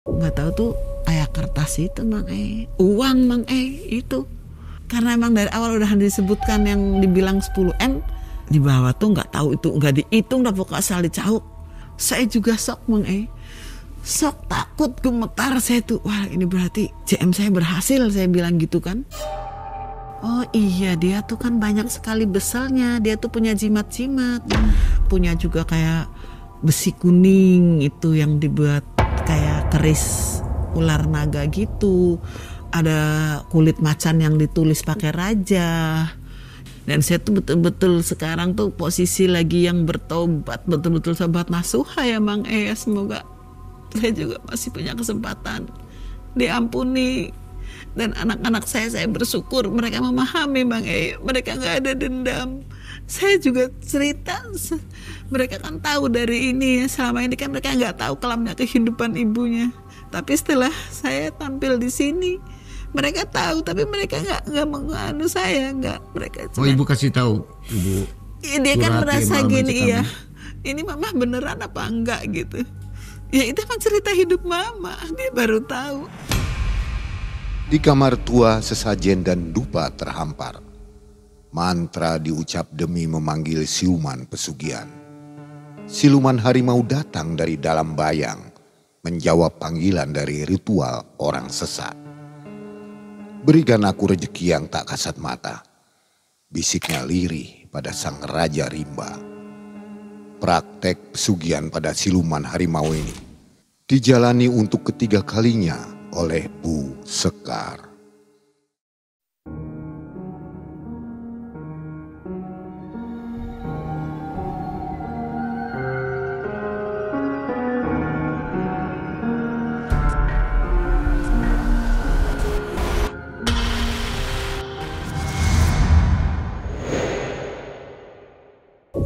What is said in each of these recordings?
Nggak tahu tuh kayak kertas itu Mang uang Mang itu. Karena emang dari awal udah disebutkan yang dibilang 10M, di bawah tuh nggak tahu itu, nggak dihitung, udah pokoknya asal dicauk. Saya juga sok Mang sok takut, gemetar saya tuh. Wah ini berarti JM saya berhasil, saya bilang gitu kan. Oh iya, dia tuh kan banyak sekali beselnya, dia tuh punya jimat-jimat, punya juga kayak besi kuning itu yang dibuat kayak keris ular naga gitu. Ada kulit macan yang ditulis pakai raja. Dan saya tuh betul-betul sekarang tuh posisi lagi yang bertobat, betul-betul sobat nasuha ya Mang semoga saya juga masih punya kesempatan diampuni. Dan anak-anak saya bersyukur mereka memahami Mang mereka nggak ada dendam. Saya juga cerita, mereka kan tahu dari ini, selama ini kan mereka nggak tahu kelamnya kehidupan ibunya. Tapi setelah saya tampil di sini, mereka tahu, tapi mereka nggak menganu saya, nggak, mereka cuma, ibu kasih tahu ibu. Dia kan merasa gini ya, ini mama beneran apa enggak gitu. Ya itu kan cerita hidup mama, dia baru tahu. Di kamar tua sesajen dan dupa terhampar. Mantra diucap demi memanggil siluman pesugihan. Siluman harimau datang dari dalam bayang, menjawab panggilan dari ritual orang sesat. Berikan aku rezeki yang tak kasat mata, bisiknya lirih pada sang Raja Rimba. Praktek pesugihan pada siluman harimau ini dijalani untuk ketiga kalinya oleh Bu Sekar.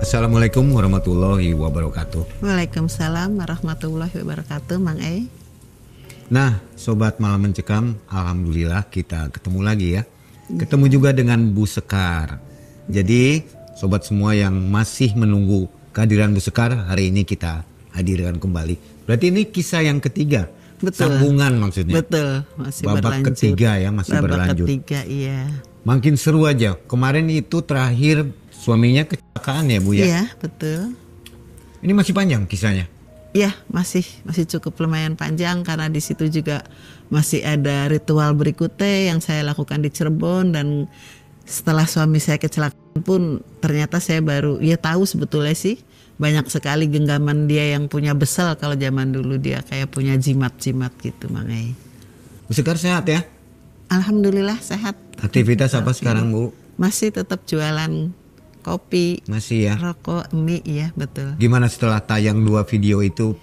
Assalamualaikum warahmatullahi wabarakatuh. Waalaikumsalam warahmatullahi wabarakatuh, Mang Nah, Sobat Malam Mencekam, alhamdulillah kita ketemu lagi ya. Ketemu juga dengan Bu Sekar. Jadi, sobat semua yang masih menunggu kehadiran Bu Sekar, hari ini kita hadirkan kembali. Berarti ini kisah yang ketiga. Betul. Sambungan maksudnya. Betul, masih babak berlanjut. Ketiga ya, masih babak berlanjut. Ketiga, iya. Makin seru aja. Kemarin itu terakhir suaminya kecelakaan ya Bu ya? Iya, betul. Ini masih panjang kisahnya? Iya, masih cukup lumayan panjang karena di situ juga masih ada ritual berikutnya yang saya lakukan di Cirebon. Dan setelah suami saya kecelakaan pun ternyata saya baru tahu sebetulnya sih banyak sekali genggaman dia yang punya besel. Kalau zaman dulu dia kayak punya jimat-jimat gitu, Mang Bu Sekar sehat ya? Alhamdulillah sehat. Aktivitas apa sekarang Bu? Masih tetap jualan kopi, masih ya, rokok, mie, ya betul. Gimana setelah tayang 2 video itu,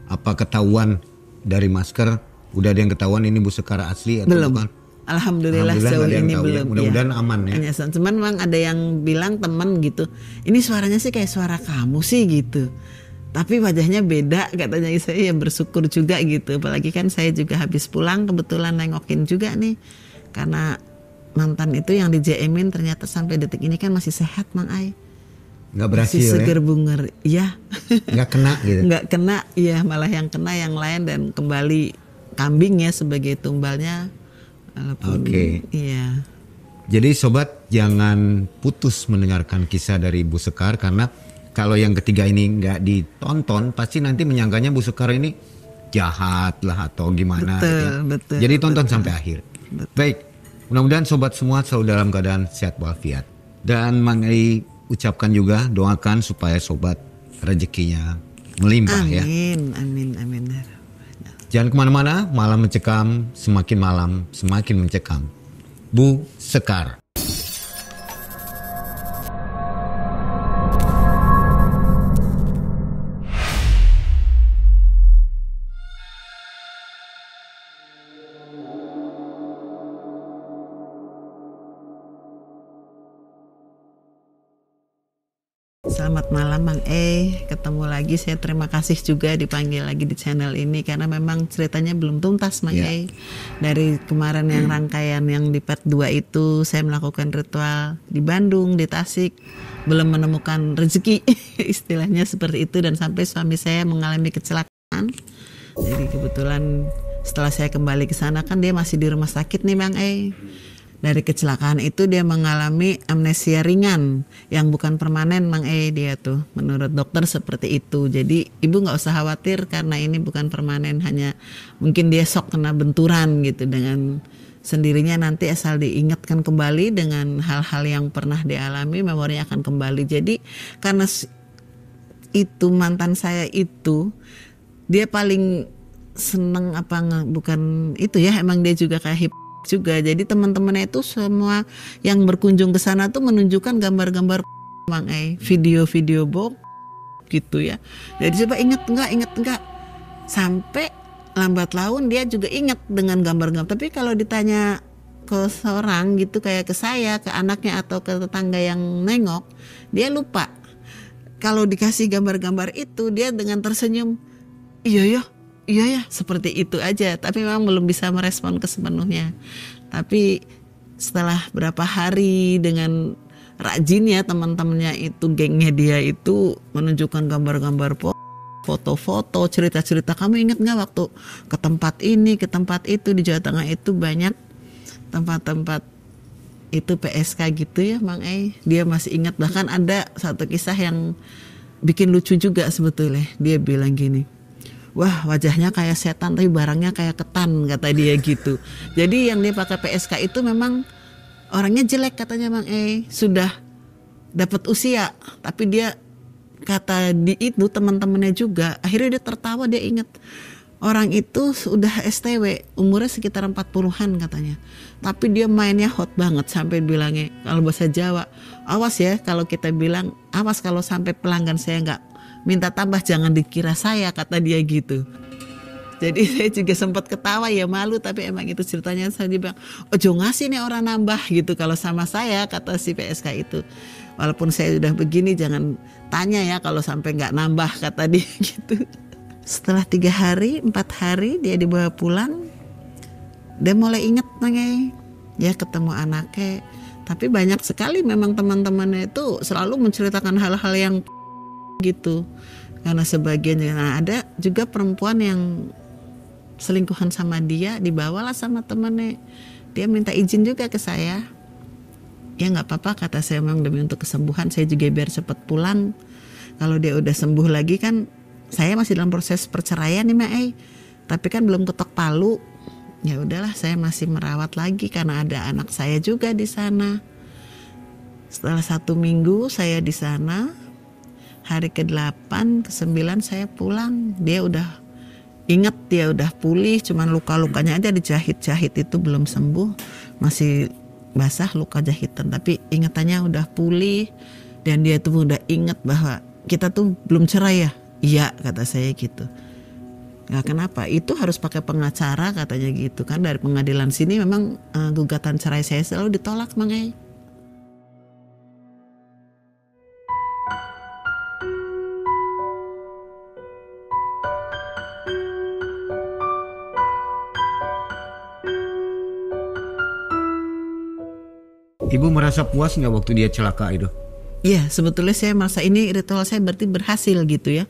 apa ketahuan dari masker? Udah ada yang ketahuan ini Bu Sekar asli atau belum? bukan? Alhamdulillah sejauh ini belum. Ya. Mudah-mudahan aman ya. Cuman memang ada yang bilang teman gitu, ini suaranya sih kayak suara kamu sih gitu. Tapi wajahnya beda katanya. Saya ya bersyukur juga gitu. Apalagi kan saya juga habis pulang kebetulan nengokin juga nih. Karena mantan itu yang di JM-in ternyata sampai detik ini kan masih sehat, Mang Nggak berhasil masih seger bunger, ya. Nggak kena gitu? Nggak kena, ya malah yang kena yang lain dan kembali kambing ya sebagai tumbalnya. Oke. Iya. Jadi sobat jangan putus mendengarkan kisah dari Bu Sekar, karena kalau yang ketiga ini nggak ditonton pasti nanti menyangkanya Bu Sekar ini jahat lah atau gimana. Betul, gitu ya. betul. Jadi tonton betul. sampai akhir. Betul. Baik. Mudah-mudahan sobat semua selalu dalam keadaan sehat walafiat. Dan Mang ucapkan juga, doakan supaya sobat rezekinya melimpah ya. Amin. Jangan kemana-mana, malam mencekam, semakin malam semakin mencekam. Bu Sekar. Selamat malam Mang ketemu lagi. Saya terima kasih juga dipanggil lagi di channel ini karena memang ceritanya belum tuntas Mang Dari kemarin yang rangkaian yang di part 2 itu saya melakukan ritual di Bandung, di Tasik, belum menemukan rezeki istilahnya seperti itu, dan sampai suami saya mengalami kecelakaan Jadi kebetulan setelah saya kembali ke sana kan dia masih di rumah sakit nih Bang Dari kecelakaan itu dia mengalami amnesia ringan yang bukan permanen Bang dia tuh. Menurut dokter seperti itu. Jadi ibu nggak usah khawatir karena ini bukan permanen, hanya mungkin dia shock kena benturan gitu, dengan sendirinya nanti asal diingatkan kembali dengan hal-hal yang pernah dialami, memorinya akan kembali. Jadi karena itu mantan saya itu, dia paling seneng bukan itu ya, emang dia juga kayak juga. Jadi teman-temannya itu semua yang berkunjung ke sana tuh menunjukkan gambar-gambar Bang video-video gitu ya. Jadi coba ingat enggak sampai lambat laun dia juga ingat dengan gambar-gambar. Tapi kalau ditanya ke seorang gitu, kayak ke saya, ke anaknya atau ke tetangga yang nengok, dia lupa. Kalau dikasih gambar-gambar itu dia dengan tersenyum, iya ya, seperti itu aja. Tapi memang belum bisa merespon ke sepenuhnya. Tapi setelah berapa hari dengan rajinnya teman-temannya itu, gengnya dia itu menunjukkan gambar-gambar foto-foto, cerita-cerita. Kamu ingat gak waktu ke tempat ini, ke tempat itu, di Jawa Tengah itu banyak tempat-tempat itu PSK gitu ya Bang Dia masih ingat. Bahkan ada satu kisah yang bikin lucu juga sebetulnya. Dia bilang gini, wah wajahnya kayak setan tapi barangnya kayak ketan, kata dia gitu. Jadi yang dia pakai PSK itu memang orangnya jelek katanya Bang sudah dapat usia, tapi dia kata di itu teman-temannya juga, akhirnya dia tertawa, dia ingat orang itu sudah STW, umurnya sekitar 40-an katanya. Tapi dia mainnya hot banget sampai bilangnya, kalau bahasa Jawa, awas ya kalau kita bilang, awas kalau sampai pelanggan saya nggak minta tambah jangan dikira saya, kata dia gitu. Jadi saya juga sempat ketawa ya, malu, tapi emang itu ceritanya. Saya bilang, ojo ngasih nih orang nambah gitu kalau sama saya, kata si PSK itu. Walaupun saya udah begini jangan tanya ya kalau sampai nggak nambah, kata dia gitu. Setelah 3 hari, 4 hari dia dibawa pulang, dia mulai inget ya ketemu anaknya. Tapi banyak sekali memang teman-temannya itu selalu menceritakan hal-hal yang gitu. Karena sebagian, nah ada juga perempuan yang selingkuhan sama dia, dibawalah sama temannya. Dia minta izin juga ke saya. Ya nggak apa-apa, kata saya, memang demi untuk kesembuhan saya juga biar cepat pulang. Kalau dia udah sembuh lagi kan, saya masih dalam proses perceraian nih Mbak tapi kan belum ketok palu. Ya udahlah, saya masih merawat lagi karena ada anak saya juga di sana. Setelah 1 minggu saya di sana, hari ke-8, ke-9 saya pulang. Dia udah inget, dia udah pulih, cuman luka-lukanya aja dijahit-jahit itu belum sembuh, masih basah luka jahitan, tapi ingatannya udah pulih. Dan dia tuh udah inget bahwa kita tuh belum cerai ya. Iya, kata saya gitu. Nah, kenapa? Itu harus pakai pengacara, katanya gitu kan. Dari pengadilan sini memang gugatan cerai saya selalu ditolak Bang Ibu merasa puas nggak waktu dia celaka itu? Iya, sebetulnya saya merasa ini ritual saya berarti berhasil gitu ya.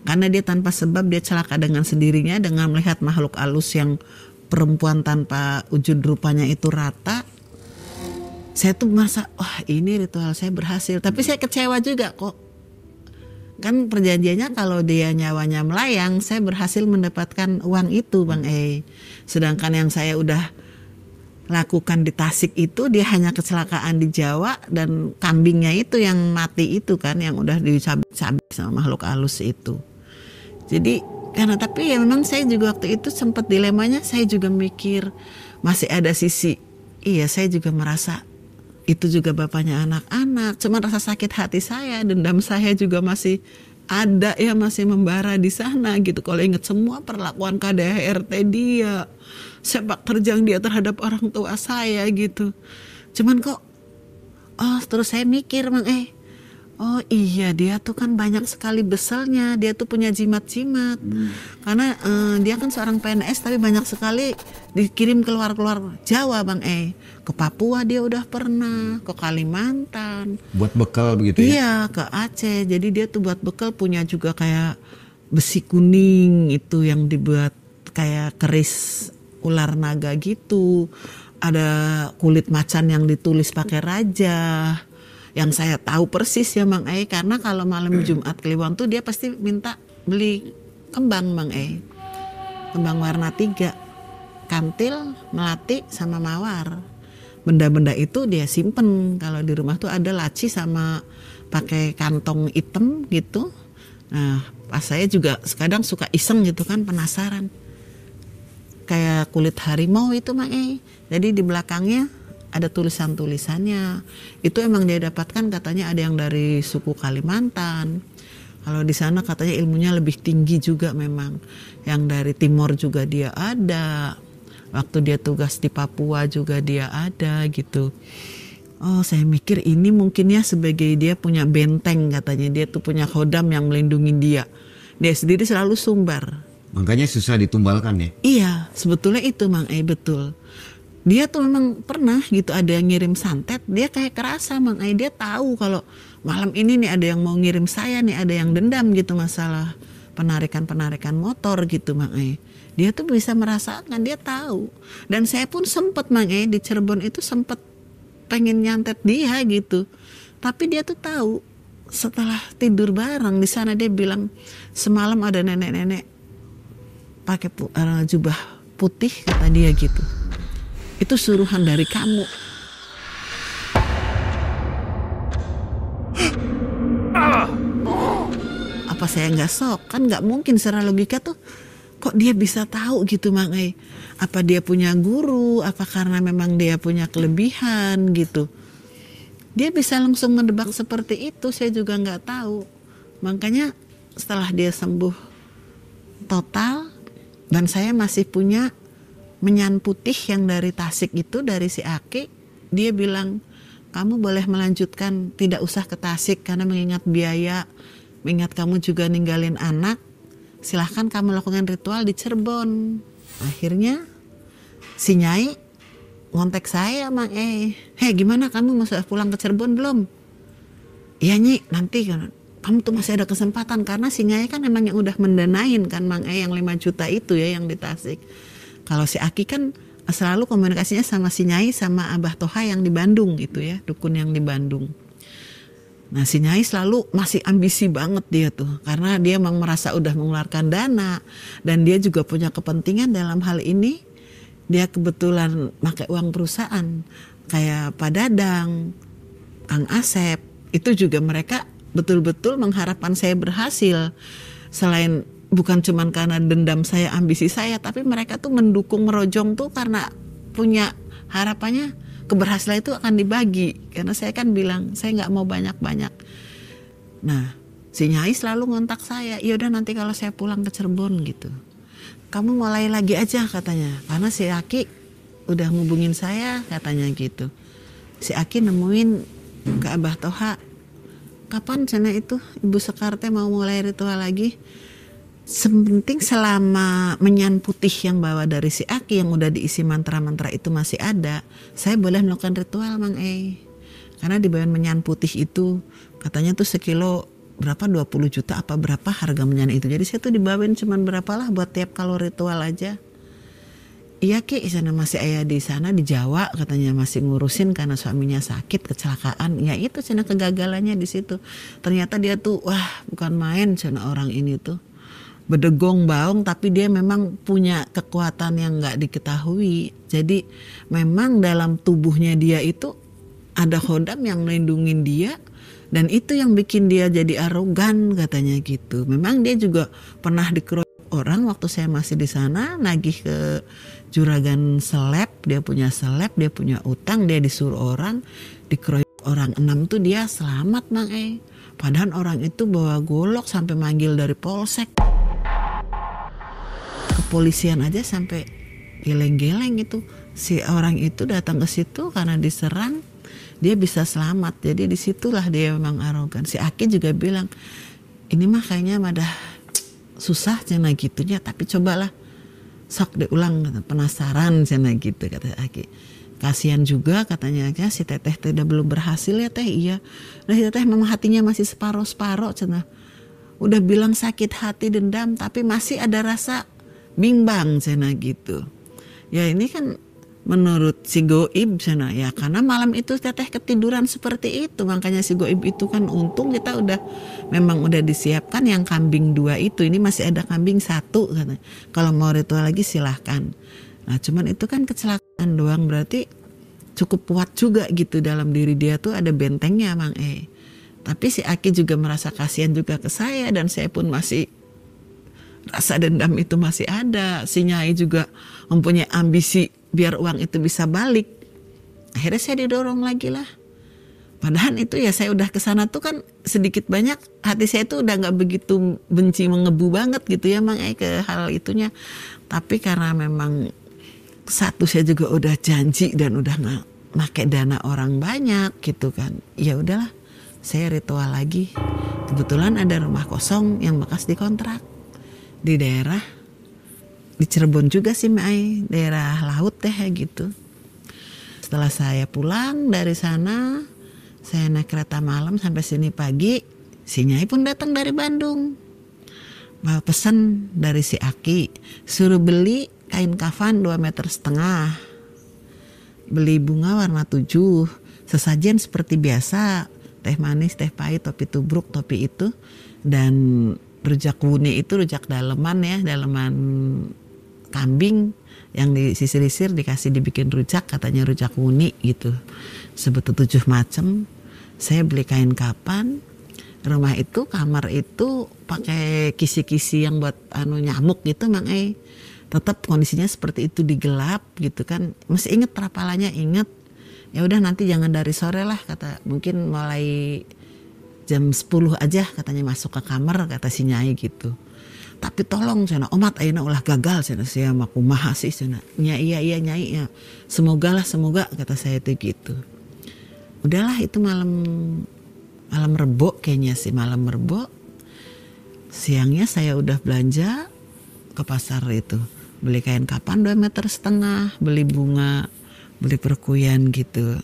Karena dia tanpa sebab dia celaka dengan sendirinya, dengan melihat makhluk halus yang perempuan tanpa wujud rupanya itu rata. Saya tuh merasa, wah ini ritual saya berhasil. Tapi saya kecewa juga kok. Kan perjanjiannya kalau dia nyawanya melayang, saya berhasil mendapatkan uang itu Bang Sedangkan yang saya udah lakukan di Tasik itu, dia hanya kecelakaan di Jawa, dan kambingnya itu yang mati itu kan, yang udah dicabik-cabik sama makhluk halus itu. Jadi karena, tapi ya memang saya juga waktu itu sempat dilemanya, saya juga mikir masih ada sisi, iya saya juga merasa itu juga bapaknya anak-anak, cuma rasa sakit hati saya, dendam saya juga masih ada ya, masih membara di sana gitu. Kalau ingat semua perlakuan KDRT dia, sepak terjang dia terhadap orang tua saya gitu. Cuman kok, terus saya mikir Bang oh iya dia tuh kan banyak sekali beselnya, dia tuh punya jimat-jimat. Karena dia kan seorang PNS tapi banyak sekali dikirim keluar Jawa Bang ke Papua dia udah pernah, ke Kalimantan. Buat bekal begitu ya? Iya, ke Aceh. Jadi dia tuh buat bekal, punya juga kayak besi kuning itu yang dibuat kayak keris ular naga gitu. Ada kulit macan yang ditulis pakai raja. Yang saya tahu persis ya Mang E, karena kalau malam Jumat Kliwon tuh dia pasti minta beli kembang Mang E. Kembang warna 3, kantil, melati, sama mawar. Benda-benda itu dia simpen. Kalau di rumah tuh ada laci sama pakai kantong hitam gitu. Nah, pas saya juga kadang suka iseng gitu kan, penasaran. Kayak kulit harimau itu Mang E. Jadi di belakangnya ada tulisan-tulisannya. Itu emang dia dapatkan, katanya ada yang dari suku Kalimantan. Kalau di sana katanya ilmunya lebih tinggi juga memang. Yang dari timur juga dia ada. Waktu dia tugas di Papua juga dia ada gitu. Oh, saya mikir ini mungkin ya sebagai dia punya benteng katanya. Dia tuh punya khodam yang melindungi dia. Dia sendiri selalu sumbar. Makanya susah ditumbalkan ya? Iya, sebetulnya itu Mang E, betul. Dia tuh memang pernah gitu ada yang ngirim santet. Dia kayak kerasa Mang E, dia tahu kalau malam ini nih ada yang mau ngirim saya nih, ada yang dendam gitu masalah penarikan motor gitu Mang E. Dia tuh bisa merasakan, dia tahu. Dan saya pun sempet Mang E di Cirebon itu sempet pengen nyantet dia gitu. Tapi dia tuh tahu setelah tidur bareng di sana dia bilang semalam ada nenek-nenek pakai jubah putih kata dia gitu. Itu suruhan dari kamu. Apa saya nggak sok? Kan nggak mungkin secara logika tuh. Kok dia bisa tahu gitu Mang E? Apa dia punya guru? Apa karena memang dia punya kelebihan gitu? Dia bisa langsung mendebak seperti itu. Saya juga nggak tahu. Makanya setelah dia sembuh total dan saya masih punya menyan putih yang dari Tasik itu, dari si Aki, dia bilang kamu boleh melanjutkan, tidak usah ke Tasik karena mengingat biaya, mengingat kamu juga ninggalin anak, silahkan kamu lakukan ritual di Cirebon. Akhirnya si Nyai ngontek saya Mang E, hei gimana kamu masuk pulang ke Cirebon belum? Iya Nyi, nanti kamu tuh masih ada kesempatan, karena si Nyai kan emang yang udah mendanain kan Mang E yang 5 juta itu ya yang di Tasik. Kalau si Aki kan selalu komunikasinya sama si Nyai sama Abah Toha yang di Bandung gitu ya, dukun yang di Bandung. Nah si Nyai selalu masih ambisi banget dia tuh, karena dia memang merasa udah mengeluarkan dana dan dia juga punya kepentingan dalam hal ini. Dia kebetulan pakai uang perusahaan kayak Pak Dadang, Kang Asep, itu juga mereka betul-betul mengharapkan saya berhasil. Selain bukan cuman karena dendam saya, ambisi saya, tapi mereka tuh mendukung merojong tuh karena punya harapannya keberhasilan itu akan dibagi. Karena saya kan bilang saya nggak mau banyak-banyak. Nah, si Nyai selalu ngontak saya, yaudah nanti kalau saya pulang ke Cirebon gitu, kamu mulai lagi aja katanya. Karena si Aki udah ngubungin saya katanya gitu. Si Aki nemuin ke Abah Toha, kapan sana itu Ibu Sekar teh mau mulai ritual lagi? Sepenting selama menyan putih yang bawa dari si Aki yang udah diisi mantra-mantra itu masih ada, saya boleh melakukan ritual Mang E. Karena di bagian menyan putih itu katanya tuh sekilo berapa, 20 juta apa berapa harga menyan itu. Jadi saya tuh dibawain cuman berapa lah buat tiap kalau ritual aja. Iya Ki, sana masih ayah di sana di Jawa katanya masih ngurusin karena suaminya sakit kecelakaan. Ya itu sana kegagalannya di situ. Ternyata dia tuh wah bukan main sana orang ini tuh. Bedegong baung, tapi dia memang punya kekuatan yang nggak diketahui. Jadi memang dalam tubuhnya dia itu ada khodam yang melindungi dia, dan itu yang bikin dia jadi arogan katanya gitu. Memang dia juga pernah dikeroyok orang waktu saya masih di sana, nagih ke juragan seleb, dia punya seleb, dia punya utang, dia disuruh orang, dikeroyok orang 6 tuh dia selamat Mang E. Padahal orang itu bawa golok sampai manggil dari polsek. Kepolisian aja sampai geleng-geleng itu. Si orang itu datang ke situ karena diserang, dia bisa selamat. Jadi disitulah dia memang arogan. Si Aki juga bilang, ini mah kayaknya madah susah cina gitunya, tapi cobalah sok diulang, penasaran cina gitu kata Aki. Kasihan juga katanya aja si teteh udah belum berhasil ya teh. Iya, nah si teteh memang hatinya masih separoh-separoh cina. udah bilang sakit hati, dendam, tapi masih ada rasa bimbang cina gitu. Ya ini kan menurut si goib cina ya, karena malam itu teteh ketiduran seperti itu, makanya si goib itu kan untung kita memang udah disiapkan yang kambing 2 itu, ini masih ada kambing 1 katanya. Kalau mau ritual lagi silahkan. Nah cuman itu kan kecelakaan doang, berarti cukup kuat juga gitu dalam diri dia tuh ada bentengnya Mang E. Tapi si Aki juga merasa kasihan juga ke saya, dan saya pun masih rasa dendam itu masih ada. Si Nyai juga mempunyai ambisi biar uang itu bisa balik. Akhirnya saya didorong lagi lah. Padahal itu ya saya udah kesana tuh kan sedikit banyak hati saya tuh udah nggak begitu benci mengebu banget gitu ya Mang ke hal itunya. Tapi karena memang satu saya juga udah janji dan udah nggak pakai dana orang banyak gitu kan. Ya udahlah, saya ritual lagi. Kebetulan ada rumah kosong yang bekas dikontrak di daerah di Cirebon juga sih Mai, daerah laut deh gitu. Setelah saya pulang dari sana, saya naik kereta malam sampai sini pagi. Si Nyai pun datang dari Bandung, bawa pesan dari si Aki, suruh beli kain kafan 2,5 meter, beli bunga warna 7, sesajen seperti biasa, teh manis, teh pahit, topi tubruk, topi itu, dan rujak wuni itu rujak daleman ya, daleman kambing yang disisir-sisir dikasih dibikin rujak, katanya rujak wuni gitu, sebetulnya 7 macam. Saya beli kain kapan, rumah itu kamar itu pakai kisi-kisi yang buat nyamuk gitu Mang E. Tetap kondisinya seperti itu, digelap gitu kan, masih inget rapalannya, inget. Ya udah nanti jangan dari sore lah, kata, mungkin mulai jam 10 aja katanya masuk ke kamar, kata si Nyai gitu. Tapi tolong cina omat ayeuna ulah gagal cina, saya mah kumaha sih cina. Iya Nyai ya. Semoga kata saya tuh gitu. Udahlah itu malam Rebo kayaknya sih, malam Rebo. Siangnya saya udah belanja ke pasar itu. Beli kain kapan 2,5 meter, beli bunga, beli perkuian gitu.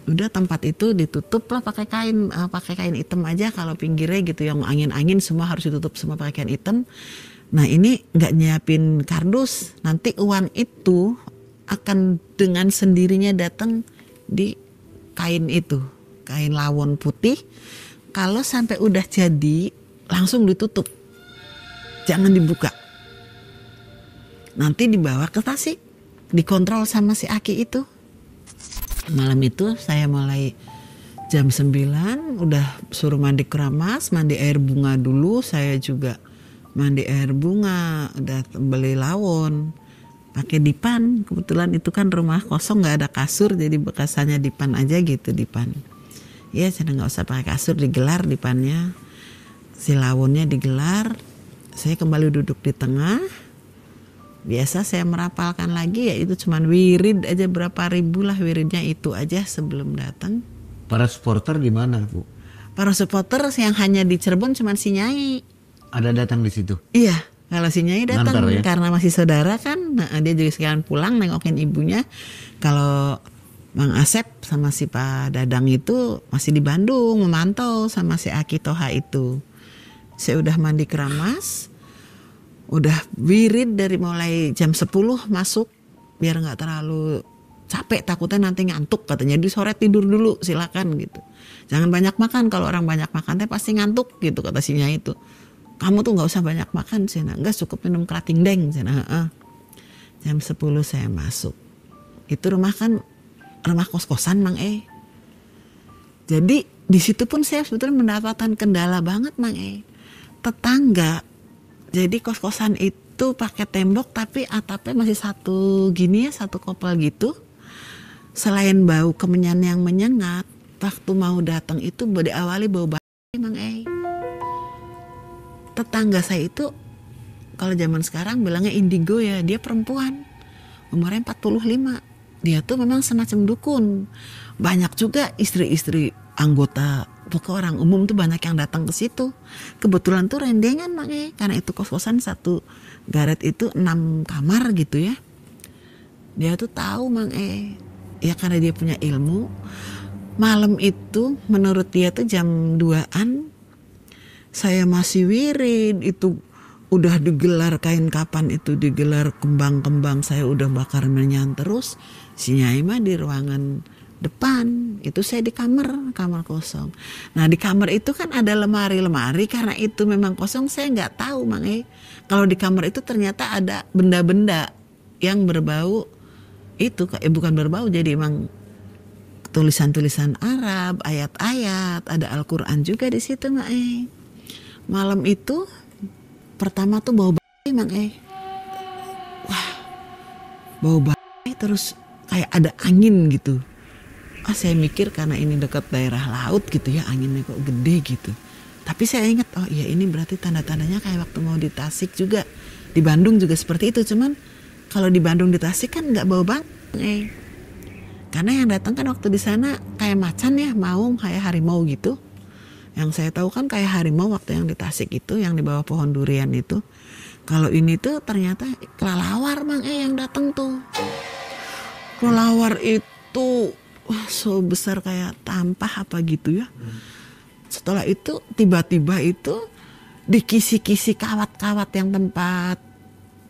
Udah tempat itu ditutup lah pakai kain hitam aja, kalau pinggirnya gitu yang angin-angin semua harus ditutup semua pakai kain hitam. Nah ini nggak nyiapin kardus, nanti uang itu akan dengan sendirinya datang di kain itu, kain lawon putih. Kalau sampai udah jadi langsung ditutup, jangan dibuka. Nanti dibawa ke Tasik, dikontrol sama si Aki itu. Malam itu saya mulai jam 9 udah suruh mandi keramas, mandi air bunga dulu. Saya juga mandi air bunga, udah beli lawon, pakai dipan. Kebetulan itu kan rumah kosong nggak ada kasur, jadi bekasannya dipan aja gitu, dipan. Ya saya nggak usah pakai kasur, digelar dipannya, si lawonnya digelar. Saya kembali duduk di tengah. Biasa saya merapalkan lagi, ya itu cuman wirid aja, berapa ribu lah wiridnya itu aja sebelum datang. Para supporter gimana Bu? Para supporter yang hanya di Cirebon cuman si Nyai. Ada datang di situ? Iya, kalau si Nyai datang ya? Karena masih saudara kan, nah, dia juga sekalian pulang nengokin ibunya. Kalau Mang Asep sama si Pak Dadang itu masih di Bandung memantau sama si Aki Toha itu. Saya udah mandi keramas, udah wirid dari mulai jam 10 masuk, biar nggak terlalu capek, takutnya nanti ngantuk katanya. Di sore tidur dulu silakan gitu, jangan banyak makan, kalau orang banyak makan teh pasti ngantuk gitu, kata si Nyai itu. Kamu tuh nggak usah banyak makan cina, nggak cukup minum kerating deng cina. Jam 10 saya masuk, itu rumah kan rumah kos-kosan Mang E. Jadi di situ pun saya sebetulnya mendapatkan kendala banget Mang E. Tetangga, jadi kos-kosan itu pakai tembok tapi atapnya masih satu gini ya, satu kopel gitu. Selain bau kemenyan yang menyengat, waktu mau datang itu diawali bau basi Mang E. Tetangga saya itu kalau zaman sekarang bilangnya indigo ya, dia perempuan, umurnya 45. Dia tuh memang semacam dukun. Banyak juga istri-istri anggota, pokoknya orang umum tuh banyak yang datang ke situ. Kebetulan tuh rendengan Mang E, karena itu kos-kosan satu garet itu 6 kamar gitu ya. Dia tuh tahu Mang E, ya karena dia punya ilmu. Malam itu menurut dia tuh jam 2-an saya masih wirid, itu udah digelar kain kapan, itu digelar kembang-kembang, saya udah bakar menyan terus. Si Nyai mah di ruangan depan, itu saya di kamar kosong. Nah di kamar itu kan ada lemari, karena itu memang kosong, saya nggak tahu Mang kalau di kamar itu ternyata ada benda-benda yang berbau itu, bukan berbau, jadi emang tulisan-tulisan Arab, ayat-ayat, ada Al-Quran juga di situ Mang Malam itu pertama tuh bau bayi Mang wah, bau bayi, terus kayak ada angin gitu. Saya mikir karena ini dekat daerah laut gitu ya, anginnya kok gede gitu. Tapi saya ingat, oh iya ini berarti tanda-tandanya kayak waktu mau di Tasik juga. Di Bandung juga seperti itu, cuman kalau di Bandung di Tasik kan nggak bau banget. Karena yang datang kan waktu di sana kayak macan ya, maung kayak harimau gitu. Yang saya tahu kan kayak harimau waktu yang di Tasik itu, yang di bawah pohon durian itu. Kalau ini tuh ternyata kelelawar Mang yang datang tuh. Kelelawar itu wah, so besar kayak tampah apa gitu ya. Setelah itu tiba-tiba itu di kisi-kisi kawat-kawat yang tempat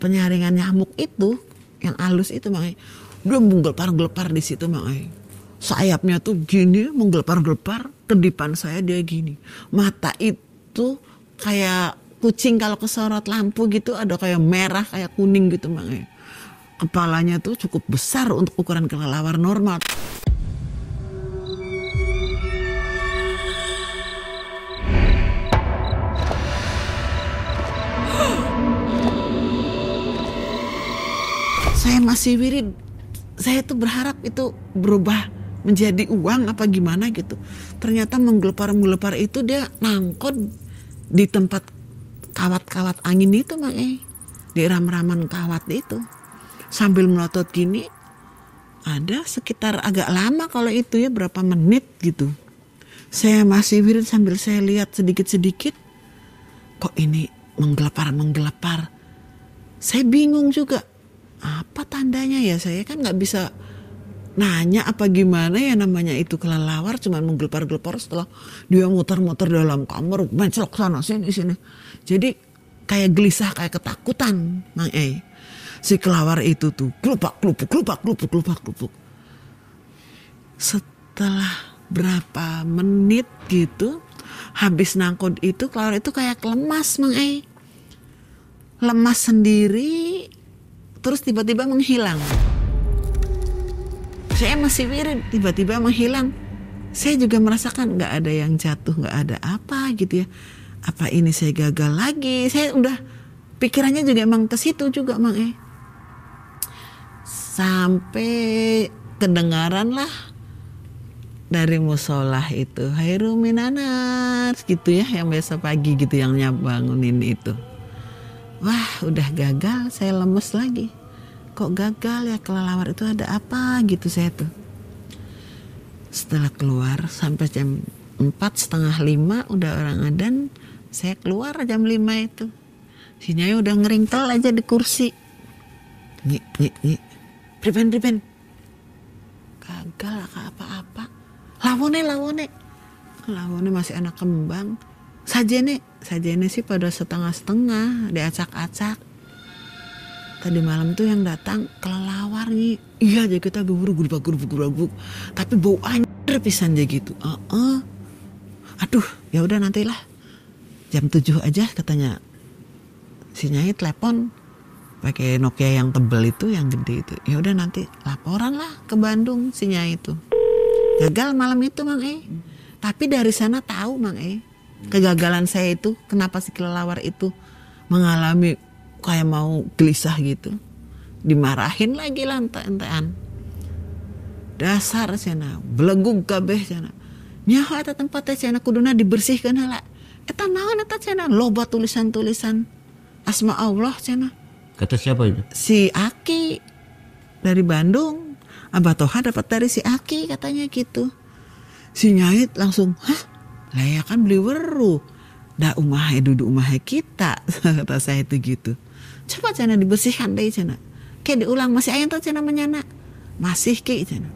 penyaringan nyamuk itu, yang halus itu Mang dia menggelepar-gelepar di situ Mang sayapnya tuh gini menggelepar-gelepar, kedipan saya dia gini. Mata itu kayak kucing kalau kesorot lampu gitu, ada kayak merah kayak kuning gitu Mang Kepalanya tuh cukup besar untuk ukuran kelelawar normal. Saya masih wirid, saya tuh berharap itu berubah menjadi uang apa gimana gitu. Ternyata menggelepar itu dia nangkot di tempat kawat-kawat angin itu Mang di ram-raman kawat itu. Sambil melotot gini, ada sekitar agak lama kalau itu ya, berapa menit gitu. Saya masih wirid sambil saya lihat sedikit-sedikit, kok ini menggelepar. Saya bingung juga. Apa tandanya ya, saya kan nggak bisa nanya apa gimana ya, namanya itu kelelawar cuman menggelepar-gelepar, setelah dia muter-muter dalam kamar menclok sana sini. Jadi kayak gelisah, kayak ketakutan Mang si kelelawar itu tuh kelupak kelupuk. Setelah berapa menit gitu habis nangkut itu, kelelawar itu kayak lemas Mang lemas sendiri. Terus tiba-tiba menghilang. Saya masih wirid, tiba-tiba menghilang. Saya juga merasakan nggak ada yang jatuh, nggak ada apa gitu ya. Apa ini saya gagal lagi? Saya udah pikirannya juga emang ke situ juga Mang Sampai kedengaran lah dari musolah itu, Hairul Minanas gitu ya, yang besok pagi gitu yang bangunin itu. Wah udah gagal, saya lemes lagi. Kok gagal ya, kelelawar itu ada apa gitu saya tuh. Setelah keluar sampai jam 4:30 udah orang adzan, saya keluar jam 5 itu. Si Nyai udah ngeringkel aja di kursi. Nyi. Priben. Gagal apa-apa. Lawone masih anak kembang. Sajene sih pada setengah-setengah diacak-acak. Tadi malam tuh yang datang kelelawar nih. Iya aja kita gurubuk. Tapi bau anjir pisan aja gitu. Aduh, ya udah nantilah. Jam 7 aja katanya. Si Nyai telepon pakai Nokia yang tebel itu, yang gede itu. Ya udah nanti laporan lah ke Bandung si Nyai itu. Gagal malam itu Mang Tapi dari sana tahu Mang kegagalan saya itu, kenapa si kelelawar itu mengalami kayak mau gelisah gitu. Dimarahin lagi lah ente-entean. Dasar cenah, belegug kabeh cenah. Nyaho eta tempatnya cenah kuduna dibersihkeun heula. Eta naon eta cenah, loba tulisan-tulisan asma Allah cenah. Kata siapa itu? Si Aki dari Bandung. Abah Toha dapat dari si Aki katanya gitu. Si Nyai langsung, lah ya kan beli weru. Da umahe duduk umahe kita. Kata saya itu gitu. Coba cina dibersihkan deh cina. Kayak diulang masih ayam tuh cina menyana. Masih kayak cina.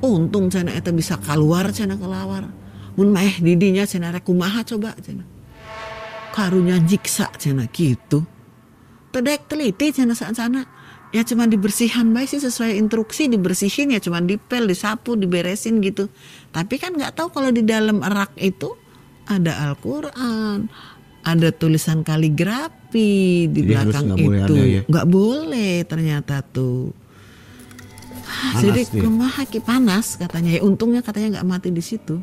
Untung cina itu bisa keluar cina kelawar. Mun maeh didinya cina rek kumaha coba cina. karunya jiksa cina gitu. Tedek teliti cina sana. Ya cuma dibersihan baik sih sesuai instruksi, dibersihin ya cuma dipel, disapu, diberesin gitu. Tapi kan nggak tahu kalau di dalam rak itu ada Al-Quran, ada tulisan kaligrafi di Jadi belakang itu. Nggak boleh ternyata tuh. Jadi kumaha ki panas katanya. Ya untungnya katanya nggak mati di situ.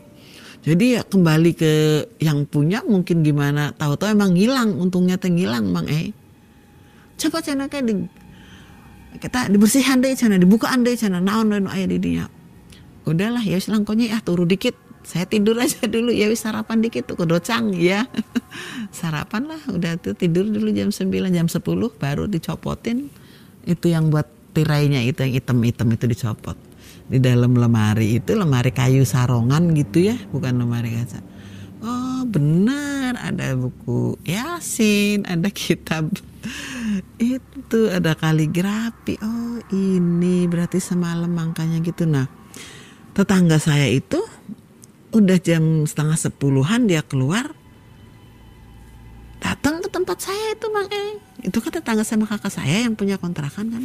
Jadi ya kembali ke yang punya mungkin gimana. Tahu-tahu emang ngilang. Untungnya teh ngilang Mang Coba cina kayak kita dibersihan deh cina, dibukaan deh cina. Naon aya di dinya. Udahlah ya selangkonya ya turu dikit. Saya tidur aja dulu ya wis sarapan dikit tuh kedocang ya. Sarapan lah udah tuh tidur dulu jam 9 jam 10 baru dicopotin itu yang buat tirainya itu yang hitam-hitam itu dicopot. Di dalam lemari itu lemari kayu sarongan gitu ya, bukan lemari kaca. Oh benar ada buku Yasin, ada kitab itu, ada kaligrafi. Oh ini berarti semalam makanya gitu. Nah tetangga saya itu udah jam 9:30 dia keluar datang ke tempat saya itu Mang itu kan tetangga sama kakak saya yang punya kontrakan kan.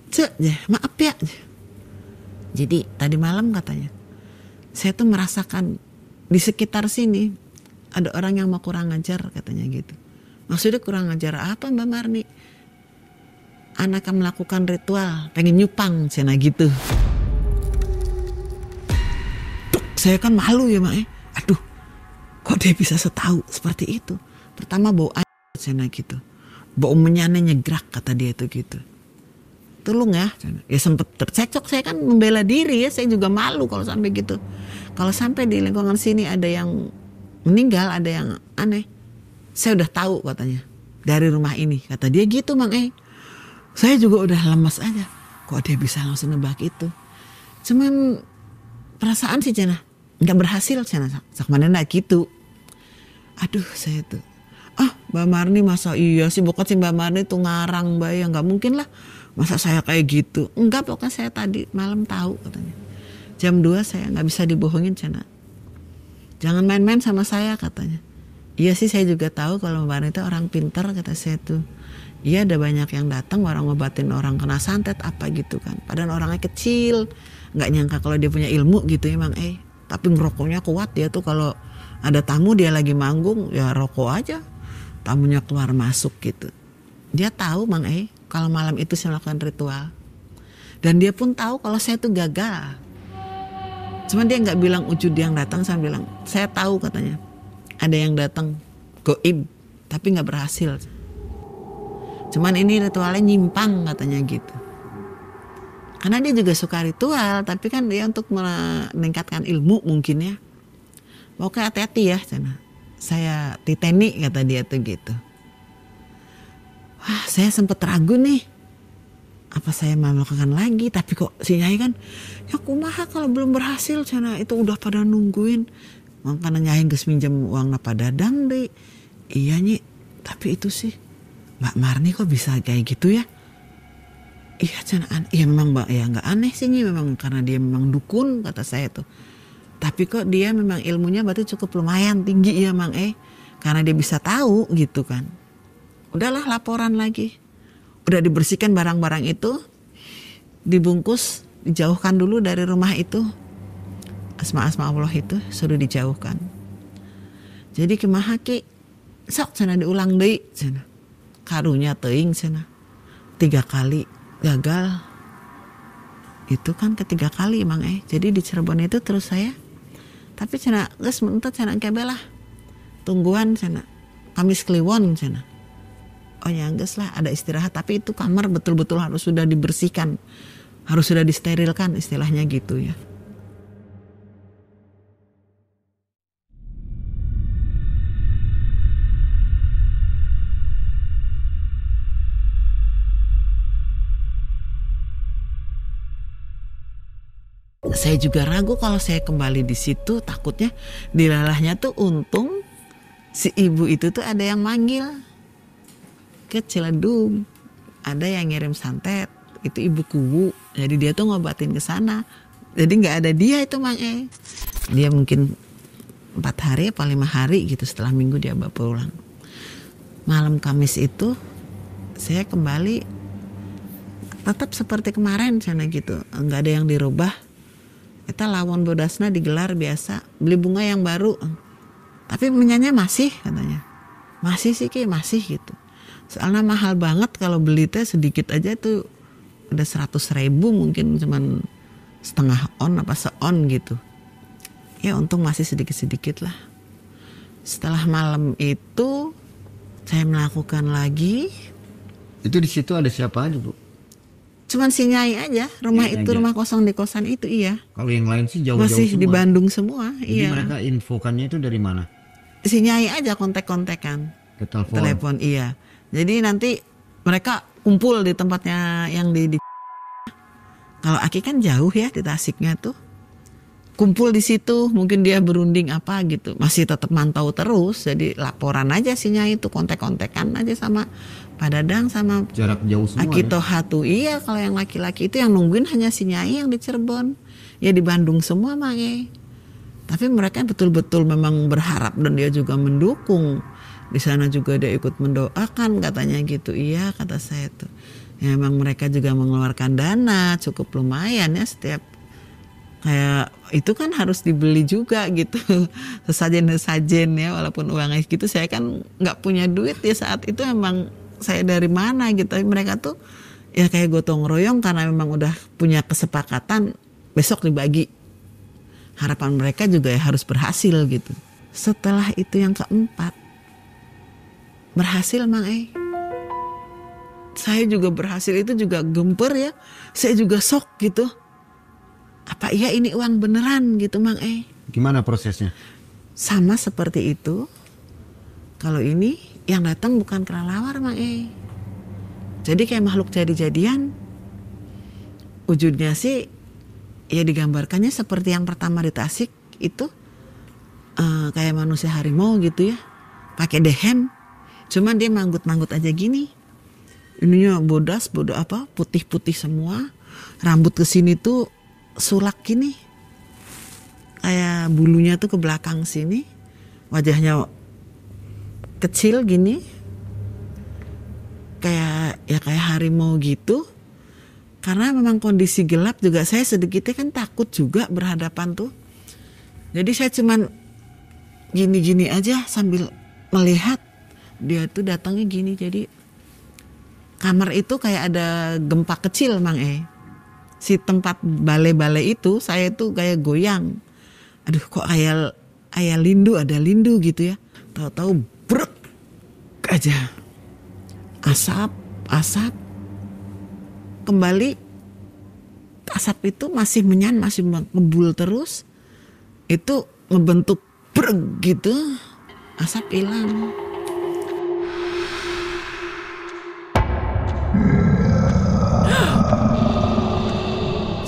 Cek ya maaf ya. Jadi tadi malam katanya saya tuh merasakan di sekitar sini ada orang yang mau kurang ajar katanya gitu. Maksudnya kurang ajar apa Mbak Marni? Anak akan melakukan ritual pengen nyupang cina gitu. Saya kan malu ya Mak aduh kok dia bisa setahu seperti itu. Pertama bau cina gitu, bau menyane nyegrak kata dia itu gitu. Tolong ya sempet tercekcok. Saya kan membela diri ya, saya juga malu kalau sampai gitu. Kalau sampai di lingkungan sini ada yang meninggal, ada yang aneh, saya udah tahu katanya dari rumah ini kata dia gitu Mang Saya juga udah lemas aja, kok dia bisa langsung nebak itu. Cuman perasaan sih cina nggak berhasil cina sak manena gitu. Aduh saya tuh Mbak Marni masa iya sih bukan sih Mbak Marni tuh ngarang Mbak ya nggak mungkin lah masa saya kayak gitu. Enggak pokoknya saya tadi malam tahu katanya jam 2 saya nggak bisa dibohongin cina. Jangan main-main sama saya katanya. Iya sih saya juga tahu kalau Mbak Marni itu orang pintar kata saya tuh. Iya ada banyak yang datang orang ngobatin orang kena santet apa gitu kan. Padahal orangnya kecil, nggak nyangka kalau dia punya ilmu gitu ya Mang Tapi ngerokoknya kuat dia tuh kalau ada tamu dia lagi manggung ya rokok aja. Tamunya keluar masuk gitu. Dia tahu Mang kalau malam itu saya melakukan ritual. Dan dia pun tahu kalau saya tuh gagal. Cuman dia nggak bilang Ujud yang datang, saya bilang saya tahu katanya. Ada yang datang goib tapi nggak berhasil. Cuman ini ritualnya nyimpang katanya gitu. Karena dia juga suka ritual, tapi kan dia untuk meningkatkan ilmu mungkin ya. Pokoknya hati-hati ya, cina. Saya titeni kata dia tuh gitu. Wah, saya sempet ragu nih. Apa saya mau melakukan lagi? Tapi kok si Nyai kan, ya kumaha kalau belum berhasil, cina. Itu udah pada nungguin. Makanya Nyai geus minjem uang napa dadang deh. Iya Nyi, tapi itu sih Mbak Marni kok bisa kayak gitu ya? Iya cina, iya memang Mbak ya nggak aneh sih Nyi, memang karena dia memang dukun kata saya tuh. Tapi kok dia memang ilmunya berarti cukup lumayan tinggi ya Mang karena dia bisa tahu gitu kan. Udahlah laporan lagi. Udah dibersihkan barang-barang itu, dibungkus, dijauhkan dulu dari rumah itu. Asma-asma Allah itu sudah dijauhkan. Jadi kumaha ki sok cenah diulang deui cenah. Karunya teuing cenah. 3 kali gagal. Itu kan ketiga kali Mang Jadi di Cirebon itu terus saya. Tapi cenah geus menteu cenah kebe lah. Tungguan cenah. Kamis Kliwon cenah. Oh ya geus lah ada istirahat, tapi itu kamar betul-betul harus sudah dibersihkan. Harus sudah disterilkan istilahnya gitu ya. Saya juga ragu kalau saya kembali di situ, takutnya dilalahnya tuh untung si ibu itu tuh ada yang manggil ke Ciledug, ada yang ngirim santet, itu ibu kubu, jadi dia tuh ngobatin ke sana, jadi nggak ada dia itu Mang Dia mungkin 4 hari apa 5 hari gitu setelah Minggu dia bawa pulang. Malam Kamis itu saya kembali tetap seperti kemarin sana gitu, nggak ada yang dirubah. Kita Lawon Bodasna digelar biasa, beli bunga yang baru, tapi menyanyi masih katanya, masih sih Ki, masih gitu. Soalnya mahal banget kalau beli teh sedikit aja tuh udah 100.000 mungkin cuman setengah on apa seon gitu. Ya untung masih sedikit-sedikit lah. Setelah malam itu saya melakukan lagi. Itu di situ ada siapa aja Bu? Cuman si Nyai aja, rumah Nyai itu aja. rumah kosong di kosan itu iya. Kalau yang lain sih jauh-jauh Masih semua. di Bandung semua, Jadi iya. mereka infokannya itu dari mana? Si Nyai aja kontek-kontekan. Ke telepon. Telepon iya. Jadi nanti mereka kumpul di tempatnya yang di kalau Aki kan jauh ya di Tasiknya tuh. Kumpul di situ, mungkin dia berunding apa gitu. Masih tetap mantau terus. Jadi laporan aja si Nyai itu, kontek-kontekan aja sama Pak Dadang sama Jarak jauh semua. Aki Ya? Tohatu. Iya, kalau yang laki-laki itu yang nungguin hanya si Nyai yang di Cirebon. Ya di Bandung semua Mange. Tapi mereka betul-betul memang berharap dan dia juga mendukung. Di sana juga dia ikut mendoakan katanya gitu. Iya kata saya tuh. Ya, memang mereka juga mengeluarkan dana cukup lumayan ya setiap kayak itu kan harus dibeli juga gitu sesajen ya walaupun uangnya gitu saya kan nggak punya duit ya saat itu emang saya dari mana gitu. Tapi mereka tuh ya kayak gotong royong karena memang udah punya kesepakatan besok dibagi. Harapan mereka juga ya harus berhasil gitu. Setelah itu yang keempat berhasil Mang saya juga berhasil, itu juga gemper ya. Saya juga shock gitu. Apa iya ini uang beneran gitu Mang Gimana prosesnya? Sama seperti itu. Kalau ini yang datang bukan kelelawar Mang Jadi kayak makhluk jadi-jadian. Wujudnya sih ya digambarkannya seperti yang pertama di Tasik itu kayak manusia harimau gitu ya. Pakai dehem. Cuman dia manggut-manggut aja gini. Ininya bodas apa putih-putih semua. Rambut kesini tuh sulak gini. Kayak bulunya tuh ke belakang sini. Wajahnya kecil gini. Kayak harimau gitu. Karena memang kondisi gelap juga saya sedikitnya kan takut juga berhadapan tuh. Jadi saya cuman gini-gini aja sambil melihat. Dia tuh datangnya gini, jadi kamar itu kayak ada gempa kecil Mang Si tempat balai-balai itu saya tuh kayak goyang. Aduh kok kayak lindu, ada lindu gitu ya. Tahu-tahu brek aja. Asap. Kembali asap itu masih masih ngebul terus. Itu ngebentuk brek gitu. Asap hilang.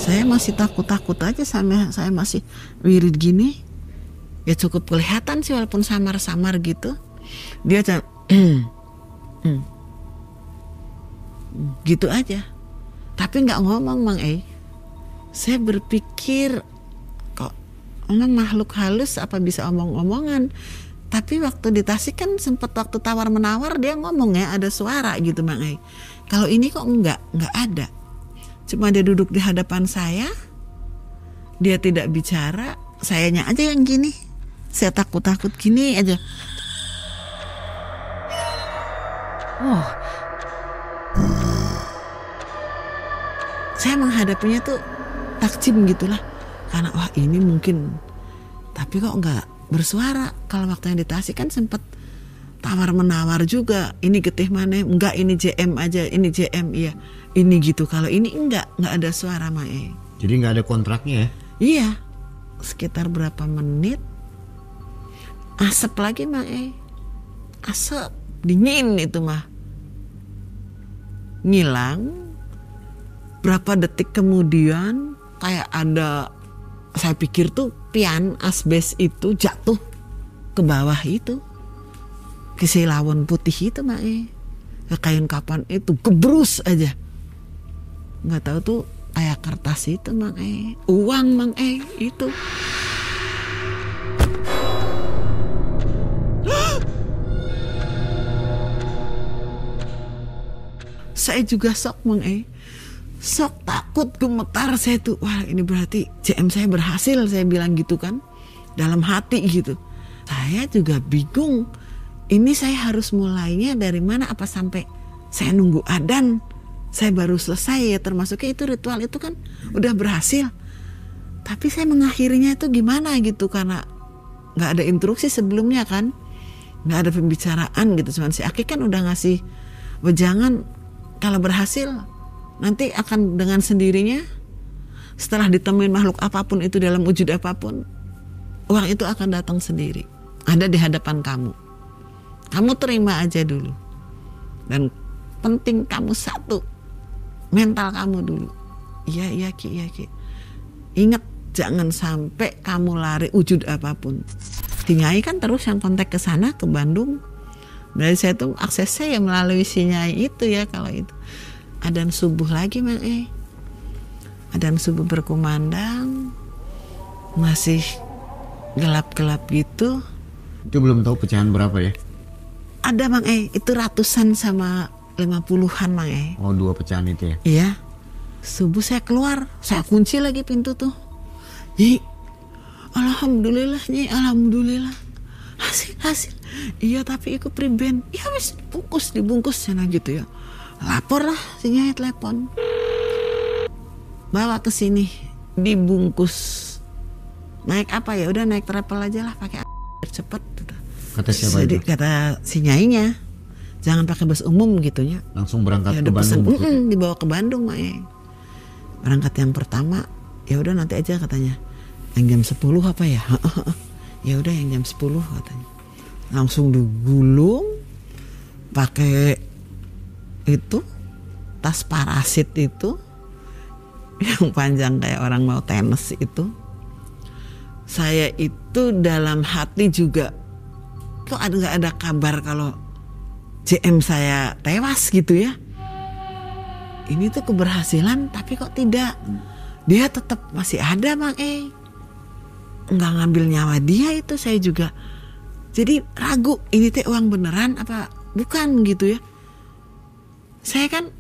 Saya masih takut-takut aja sama saya masih wirid gini. Ya cukup kelihatan sih walaupun samar-samar gitu. Dia gitu aja. Tapi nggak ngomong Mang Saya berpikir kok emang makhluk halus apa bisa omong-omongan. Tapi waktu di Tasik kan sempet waktu tawar-menawar dia ngomong ya ada suara gitu Mang Kalau ini kok nggak ada. Cuma dia duduk di hadapan saya, dia tidak bicara, sayanya aja yang gini. Saya takut-takut gini aja. Oh, saya menghadapinya tuh takjim gitulah. Karena wah ini mungkin, tapi kok nggak bersuara. Kalau waktu yang di Tasik kan sempet tawar-menawar juga. Ini getih mana? Enggak, ini JM aja, ini JM iya. Ini gitu. Kalau ini enggak ada suara Mae. Jadi nggak ada kontraknya ya? Iya. Sekitar berapa menit asap lagi Mae. Asap dingin itu mah. Ngilang. Berapa detik kemudian kayak ada, saya pikir tuh pian asbes itu jatuh ke bawah itu. Ke si lawon putih itu Mae. Ke kain kapan itu gebrus aja. Nggak tahu tuh kayak kertas itu Mang uang Mang itu. Saya juga sok Mang sok takut, gemetar saya tuh. Wah ini berarti JM saya berhasil, saya bilang gitu kan dalam hati gitu. Saya juga bingung, ini saya harus mulainya dari mana, apa sampai saya nunggu adzan saya baru selesai ya, termasuknya itu ritual itu kan udah berhasil. Tapi saya mengakhirinya itu gimana gitu, karena nggak ada instruksi sebelumnya kan, nggak ada pembicaraan gitu. Cuman si Aki kan udah ngasih wejangan kalau berhasil nanti akan dengan sendirinya setelah ditemuin makhluk apapun itu dalam wujud apapun, uang itu akan datang sendiri, ada di hadapan kamu. Kamu terima aja dulu. Dan penting kamu satu, mental kamu dulu. Iya Ki. Ingat jangan sampai kamu lari wujud apapun. Si Nyai kan terus yang kontak ke sana, ke Bandung. Dari saya tuh aksesnya ya melalui si Nyai itu ya. Kalau itu adzan subuh lagi Mang adzan subuh berkumandang, masih gelap-gelap gitu. Itu belum tahu pecahan berapa ya? Ada Mang itu ratusan sama 50-an Mang Oh 2 pecahan itu ya? Iya. Subuh saya keluar, saya kunci lagi pintu tuh. Nyi, alhamdulillah Nyi, alhamdulillah. Hasil. Iya tapi ikut priben. Ya wis dibungkus sana gitu ya. Lapor lah si Nyai telepon. Bawa ke sini, dibungkus. Naik apa ya? Udah naik travel aja lah, pakai cepet. Kata siapa itu? Kata si Nyainya, jangan pakai bus umum gitunya. Langsung berangkat ya, ke Bandung. Dibawa ke Bandung Mae. Berangkat yang pertama, ya udah nanti aja katanya. Yang jam 10 apa ya? Ya udah yang jam 10 katanya. Langsung digulung pakai itu tas parasit itu yang panjang kayak orang mau tenis itu. Saya itu dalam hati juga, kok nggak ada kabar kalau JM saya tewas gitu ya. Ini tuh keberhasilan tapi kok tidak, dia tetap masih ada Mang nggak ngambil nyawa dia. Itu saya juga jadi ragu, ini teh uang beneran apa bukan gitu ya. Saya kan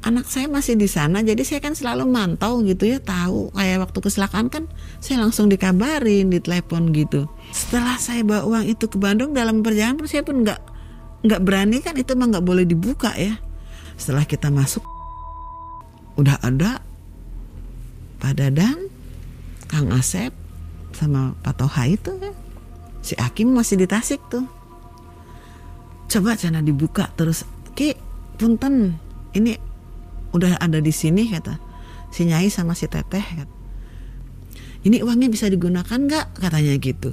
anak saya masih di sana, jadi saya kan selalu mantau gitu ya, tahu kayak waktu kecelakaan kan saya langsung dikabarin, ditelepon gitu. Setelah saya bawa uang itu ke Bandung, dalam perjalanan saya pun nggak berani kan, itu mah nggak boleh dibuka ya. Setelah kita masuk udah ada Pak Dadang, Kang Asep sama Pak Toha itu kan. Si Akim masih di Tasik tuh. Coba cina dibuka terus, Ki punten, ini udah ada di sini kata si Nyai sama si Teteh kata. Ini uangnya bisa digunakan nggak katanya gitu.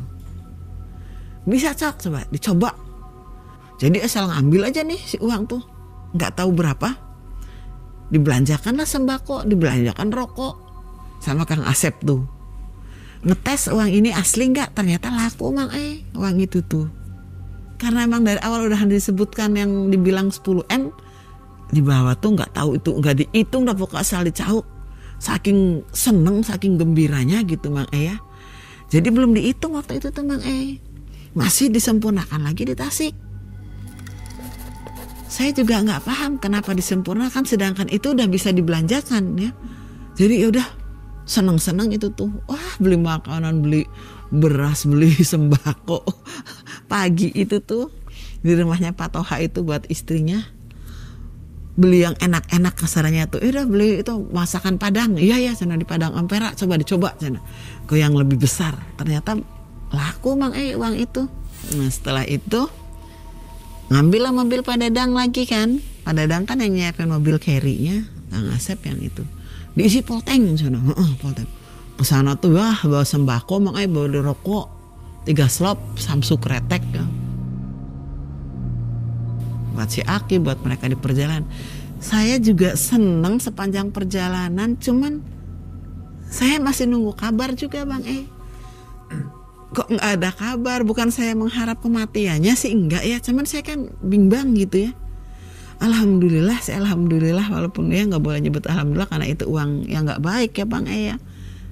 Bisa Cok, coba dicoba. Jadi asal ngambil aja nih si uang tuh, nggak tahu berapa, dibelanjakanlah sembako, dibelanjakan rokok sama Kang Asep tuh. Ngetes uang ini asli nggak, ternyata laku Mang uang itu tuh. Karena emang dari awal udah disebutkan yang dibilang 10M, di bawah tuh nggak tahu itu, nggak dihitung, udah pokoknya asal dicauk. Saking seneng, saking gembiranya gitu Mang ya. Jadi belum dihitung waktu itu tuh Mang masih disempurnakan lagi di Tasik. Saya juga nggak paham kenapa disempurnakan, sedangkan itu udah bisa dibelanjakan ya. Jadi ya udah seneng-seneng itu tuh, wah beli makanan, beli beras, beli sembako. Pagi itu tuh di rumahnya Pak Toha itu buat istrinya, beli yang enak-enak kasarannya tuh. Udah beli itu masakan Padang. Iya sana di Padang Ampera, coba dicoba sana ke yang lebih besar. Ternyata laku Mang uang itu. Nah setelah itu ngambillah mobil Pak Dadang lagi kan. Pak Dadang kan yang nyiapin mobil carry-nya, Kang Asep yang itu diisi polteng sana. Polteng kesana tuh wah bawa sembako Mang bawa rokok 3 slop Samsung kretek ya. Buat si Aki, buat mereka di perjalanan. Saya juga seneng sepanjang perjalanan, cuman saya masih nunggu kabar juga Bang Kok nggak ada kabar? Bukan saya mengharap kematiannya sih, enggak ya, cuman saya kan bimbang gitu ya. Alhamdulillah, saya alhamdulillah, walaupun ya nggak boleh nyebut alhamdulillah karena itu uang yang nggak baik ya Bang ya.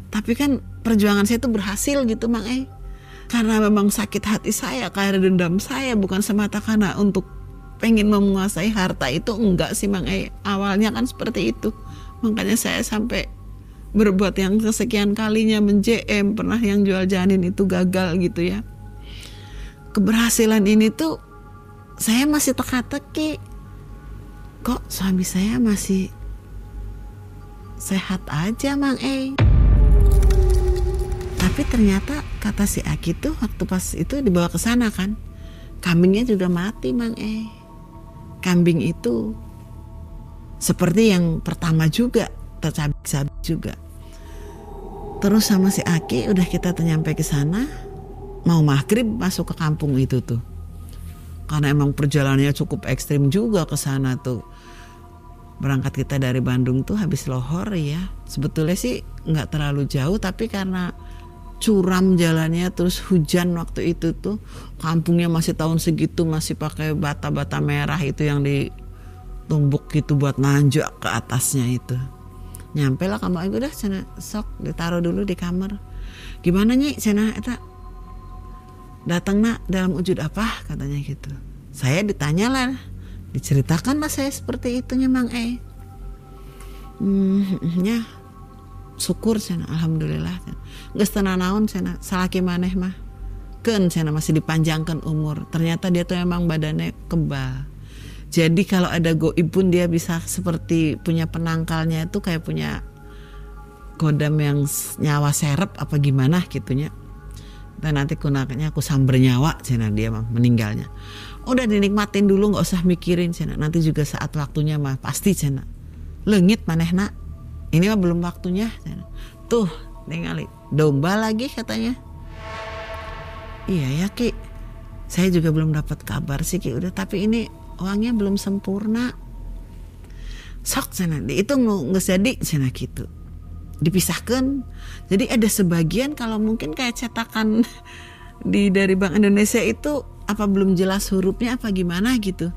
Tapi kan perjuangan saya itu berhasil gitu Bang karena memang sakit hati saya, karena dendam saya, bukan semata karena untuk pengen menguasai harta itu, enggak sih Mang awalnya kan seperti itu. Makanya saya sampai berbuat yang kesekian kalinya men-JM, pernah yang jual janin itu gagal gitu ya. Keberhasilan ini tuh saya masih teka-teki, kok suami saya masih sehat aja Mang Tapi ternyata kata si Aki tuh waktu pas itu dibawa ke sana kan, kambingnya juga mati Mang Kambing itu seperti yang pertama juga, tercabik-cabik juga. Terus sama si Aki udah kita nyampe ke sana, mau maghrib masuk ke kampung itu tuh. Karena emang perjalanannya cukup ekstrim juga ke sana tuh. Berangkat kita dari Bandung tuh habis lohor ya. Sebetulnya sih nggak terlalu jauh, tapi karena curam jalannya, terus hujan waktu itu tuh, kampungnya masih tahun segitu masih pakai bata-bata merah itu yang ditumbuk gitu buat nanjak ke atasnya itu. Nyampe lah kamar udah cina sok ditaruh dulu di kamar. Gimana Nyi cina eta datang nak dalam wujud apa katanya gitu. Saya ditanya lah, diceritakan lah saya seperti itunya Mang ya syukur cina alhamdulillah. Geus teu nanaon cina salaki maneh mah keun cina masih dipanjangkan umur. Ternyata dia tuh emang badannya kebal. Jadi kalau ada goib pun dia bisa seperti punya penangkalnya itu kayak punya kodam yang nyawa serep apa gimana gitunya. Dan nanti kunaknya aku samber nyawa cina dia mah meninggalnya. Udah dinikmatin dulu, nggak usah mikirin cina. Nanti juga saat waktunya mah pasti cina. Leungit manehna. Ini mah belum waktunya cina. Tuh ningali domba lagi katanya. Iya ya Ki. Saya juga belum dapat kabar sih Ki. Udah tapi ini uangnya belum sempurna. Sok cina, itu nggak jadi cina gitu. Dipisahkan. Jadi ada sebagian kalau mungkin kayak cetakan dari Bank Indonesia itu apa belum jelas hurufnya apa gimana gitu.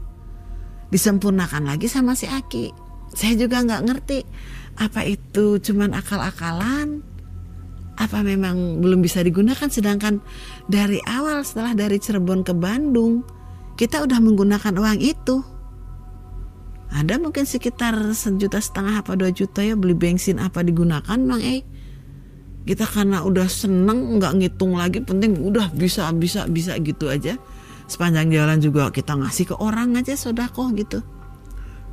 Disempurnakan lagi sama si Aki. Saya juga nggak ngerti apa itu cuman akal-akalan, apa memang belum bisa digunakan. Sedangkan dari awal setelah dari Cirebon ke Bandung kita udah menggunakan uang itu. Ada mungkin sekitar 1,5 juta apa 2 juta ya beli bensin apa digunakan Mang Kita karena udah seneng nggak ngitung lagi, penting udah bisa gitu aja. Sepanjang jalan juga kita ngasih ke orang aja sodaqoh gitu.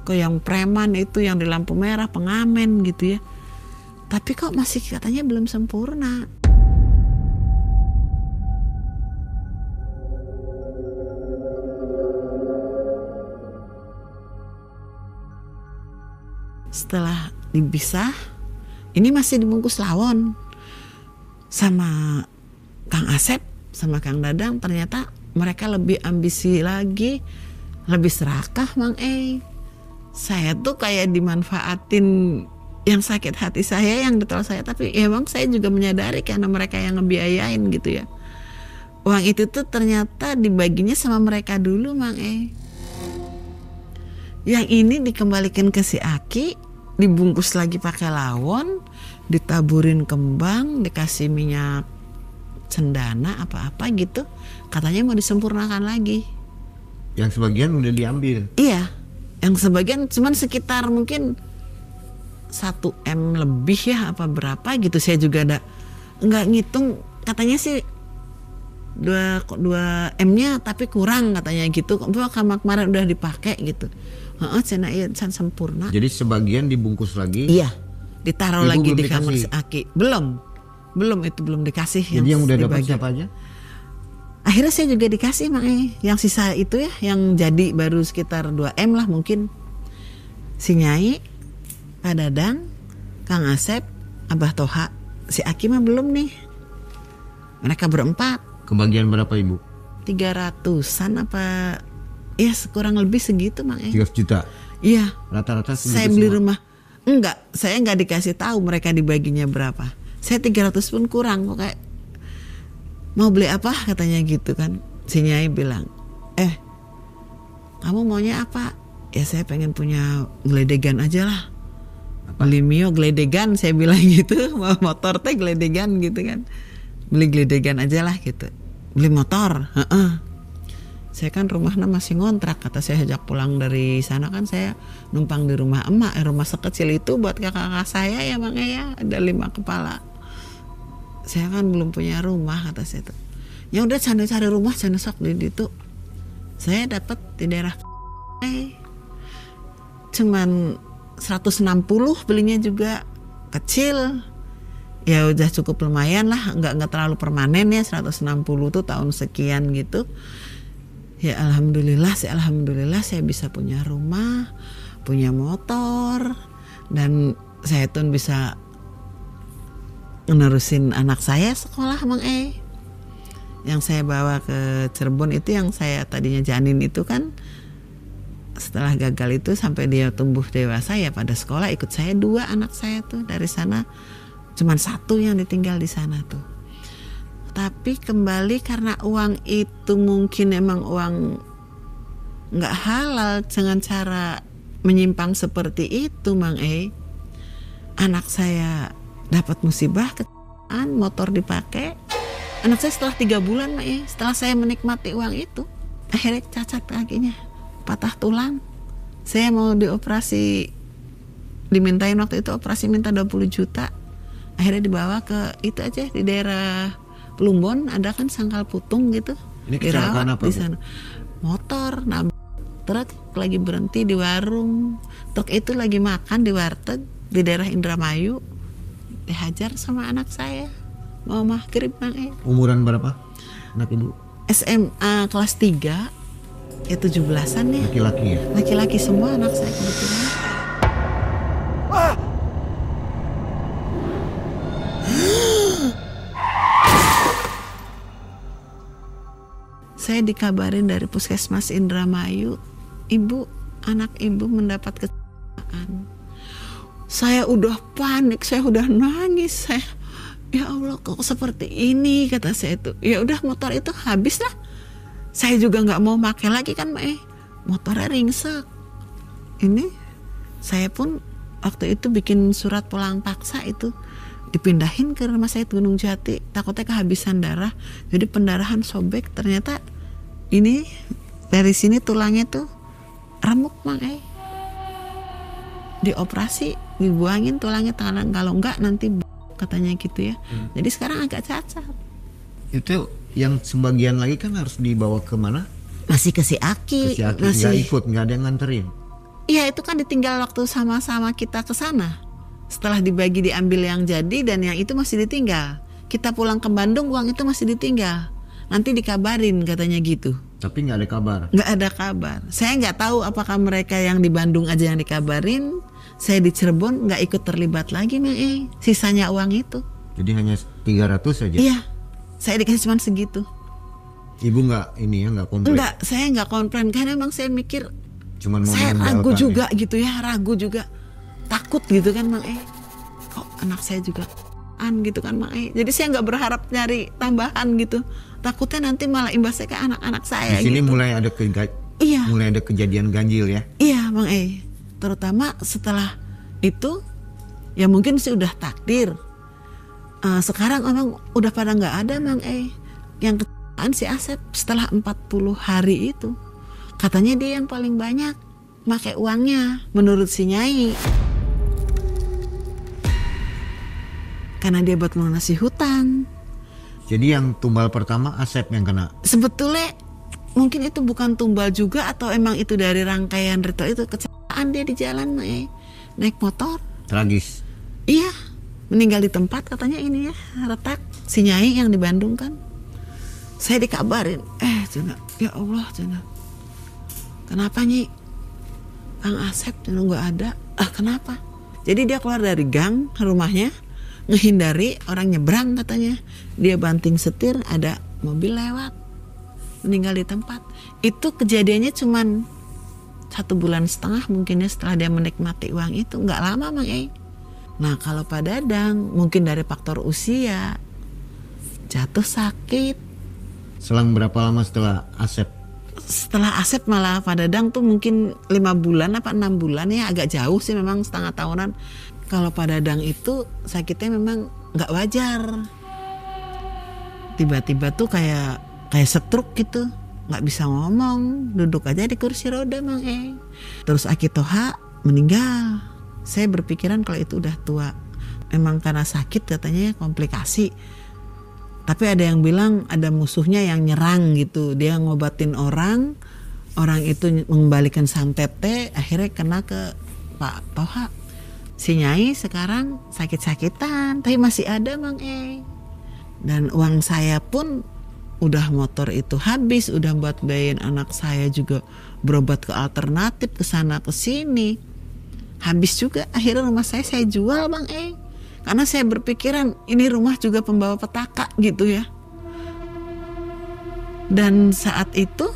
Ke yang preman itu yang di lampu merah pengamen gitu ya. Tapi kok masih katanya belum sempurna. Setelah dipisah, ini masih dibungkus lawon sama Kang Asep sama Kang Dadang. Ternyata mereka lebih ambisi lagi, lebih serakah Mang Saya tuh kayak dimanfaatin yang sakit hati saya, yang detail saya, tapi emang saya juga menyadari karena mereka yang ngebiayain gitu ya. Uang itu tuh ternyata dibaginya sama mereka dulu Mang Yang ini dikembalikan ke si Aki, dibungkus lagi pakai lawon, ditaburin kembang, dikasih minyak cendana apa-apa gitu. Katanya mau disempurnakan lagi. Yang sebagian udah diambil. Iya, yang sebagian cuman sekitar mungkin 1M lebih ya apa berapa gitu. Saya juga ada nggak ngitung, katanya sih 2M-nya tapi kurang katanya gitu. Kemarin udah dipakai gitu. Cina iya sempurna. Jadi sebagian dibungkus lagi. Iya, ditaruh Ibu lagi di dikasih. kamar si Aki. Belum itu belum dikasih. Jadi yang udah dapat siapa aja? Akhirnya saya juga dikasih Mang Yang sisa itu ya, yang jadi baru sekitar 2M lah mungkin. Si Nyai, Pak Dadang, Kang Asep, Abah Toha. Si Aki mah belum nih. Mereka berempat. Kebagian berapa Ibu? 300-an apa? Ya kurang lebih segitu Mang 300 juta. Iya. Rata-rata segitu. Saya beli semua. rumah. Enggak, saya enggak dikasih tahu mereka dibaginya berapa. Saya 300 pun kurang kok, kayak mau beli apa katanya gitu kan. Si Nyai bilang, kamu maunya apa? Ya saya pengen punya geledegan aja lah. Beli Mio geledegan, saya bilang gitu. Mau motor teh geledegan gitu kan. Beli geledegan aja lah gitu. Beli motor, Saya kan rumahnya masih ngontrak, kata saya sejak pulang dari sana kan saya numpang di rumah emak, rumah sekecil itu buat kakak-kakak saya ya Bang ya, ada 5 kepala. Saya kan belum punya rumah, kata saya tuh. Ya udah cari rumah sok di itu. Saya dapat di daerah cuman 160 belinya juga kecil. Ya udah cukup lumayan lah, nggak terlalu permanen ya, 160 tuh tahun sekian gitu. Ya alhamdulillah saya bisa punya rumah, punya motor, dan saya tuh bisa nerusin anak saya sekolah Mang Yang saya bawa ke Cirebon itu yang saya tadinya janin itu kan, setelah gagal itu sampai dia tumbuh dewasa ya pada sekolah ikut saya 2 anak saya tuh, dari sana cuman 1 yang ditinggal di sana tuh. Tapi kembali karena uang itu mungkin emang uang nggak halal dengan cara menyimpang seperti itu Mang anak saya dapat musibah, kecelakaan, motor dipakai. Anak saya setelah 3 bulan Mang setelah saya menikmati uang itu akhirnya cacat kakinya, patah tulang. Saya mau dioperasi, dimintain waktu itu operasi minta 20 juta. Akhirnya dibawa ke itu aja di daerah Plumbon, ada kan sangkal putung gitu. Ini kecelakaan apa di sana. Motor nabrak truk lagi berhenti di warung. Truk itu lagi makan di warteg di daerah Indramayu. Dihajar sama anak saya. Mau maghrib Bang Umuran berapa anak ibu? SMA kelas 3. Ya 17-an ya. Laki-laki ya? Laki-laki semua anak saya kebetulan. Saya dikabarin dari Puskesmas Indramayu, anak ibu mendapat kecelakaan. Saya udah panik, saya udah nangis, ya Allah kok seperti ini, kata saya itu. Ya udah motor itu habis lah. Saya juga nggak mau pakai lagi kan motornya ringsek. Ini saya pun waktu itu bikin surat pulang paksa itu, dipindahin ke rumah sakit Gunung Jati, takutnya kehabisan darah, jadi pendarahan sobek. Ternyata ini dari sini tulangnya tuh remuk Mang dioperasi, dibuangin tulangnya tangan, kalau enggak nanti katanya gitu ya. Jadi sekarang agak cacat. Itu yang sebagian lagi kan harus dibawa ke mana? Masih ke si Aki. Masih nggak ikut, nggak ada yang nganterin. Iya, itu kan ditinggal waktu sama-sama kita ke sana. Setelah dibagi diambil yang jadi dan yang itu masih ditinggal. Kita pulang ke Bandung, uang itu masih ditinggal. Nanti dikabarin katanya gitu. Tapi nggak ada kabar. Nggak ada kabar. Saya nggak tahu apakah mereka yang di Bandung aja yang dikabarin. Saya di Cirebon nggak ikut terlibat lagi Mang sisanya uang itu. Jadi hanya 300 saja? Iya, saya dikasih cuma segitu. Ibu nggak nggak komplain? Enggak, saya nggak komplain karena emang saya mikir, cuman mau saya ragu juga gitu ya, ragu juga, takut gitu kan Mang kok anak saya juga gitu kan Mang Jadi saya nggak berharap nyari tambahan gitu, takutnya nanti malah imbasnya ke anak-anak saya. Di sini gitu. mulai ada kejadian ganjil ya? Iya Mang terutama setelah itu ya mungkin sih udah takdir. Sekarang emang udah pada nggak ada Mang yang kecelakaan si Asep setelah 40 hari itu. Katanya dia yang paling banyak pakai uangnya menurut si Nyai. Karena dia buat melunasi hutang. Jadi yang tumbal pertama Asep yang kena? Sebetulnya mungkin itu bukan tumbal juga, atau emang itu dari rangkaian ritual itu. Kecelakaan dia di jalan naik motor. Tragis. Iya, meninggal di tempat katanya ini ya, retak. Si Nyai yang di Bandung kan. Saya dikabarin, Cina, ya Allah Cina, kenapa Nyi? Kang Asep Cina nggak ada. Kenapa? Jadi dia keluar dari gang rumahnya, ngehindari orang nyebrang katanya. Dia banting setir, ada mobil lewat, meninggal di tempat. Itu kejadiannya cuman 1,5 bulan mungkin ya setelah dia menikmati uang itu, nggak lama Mang Nah kalau Pak Dadang mungkin dari faktor usia, jatuh sakit. Selang berapa lama setelah Asep? Setelah Asep malah Pak Dadang tuh mungkin 5 bulan apa 6 bulan ya, agak jauh sih memang, setengah tahunan. Kalau Pak Dadang itu sakitnya memang nggak wajar. Tiba-tiba tuh kayak stroke gitu. nggak bisa ngomong, duduk aja di kursi roda Mang Terus Akitoha meninggal. Saya berpikiran kalau itu udah tua. Memang karena sakit katanya komplikasi. Tapi ada yang bilang ada musuhnya yang nyerang gitu. Dia ngobatin orang itu mengembalikan santetnya, akhirnya kena ke Pak Toha. Si Nyai sekarang sakit-sakitan, tapi masih ada Mang Dan uang saya pun udah motor itu habis, udah buat bayarin anak saya juga berobat ke alternatif ke sana ke sini. Habis juga, akhirnya rumah saya jual Bang Karena saya berpikiran ini rumah juga pembawa petaka gitu ya. Dan saat itu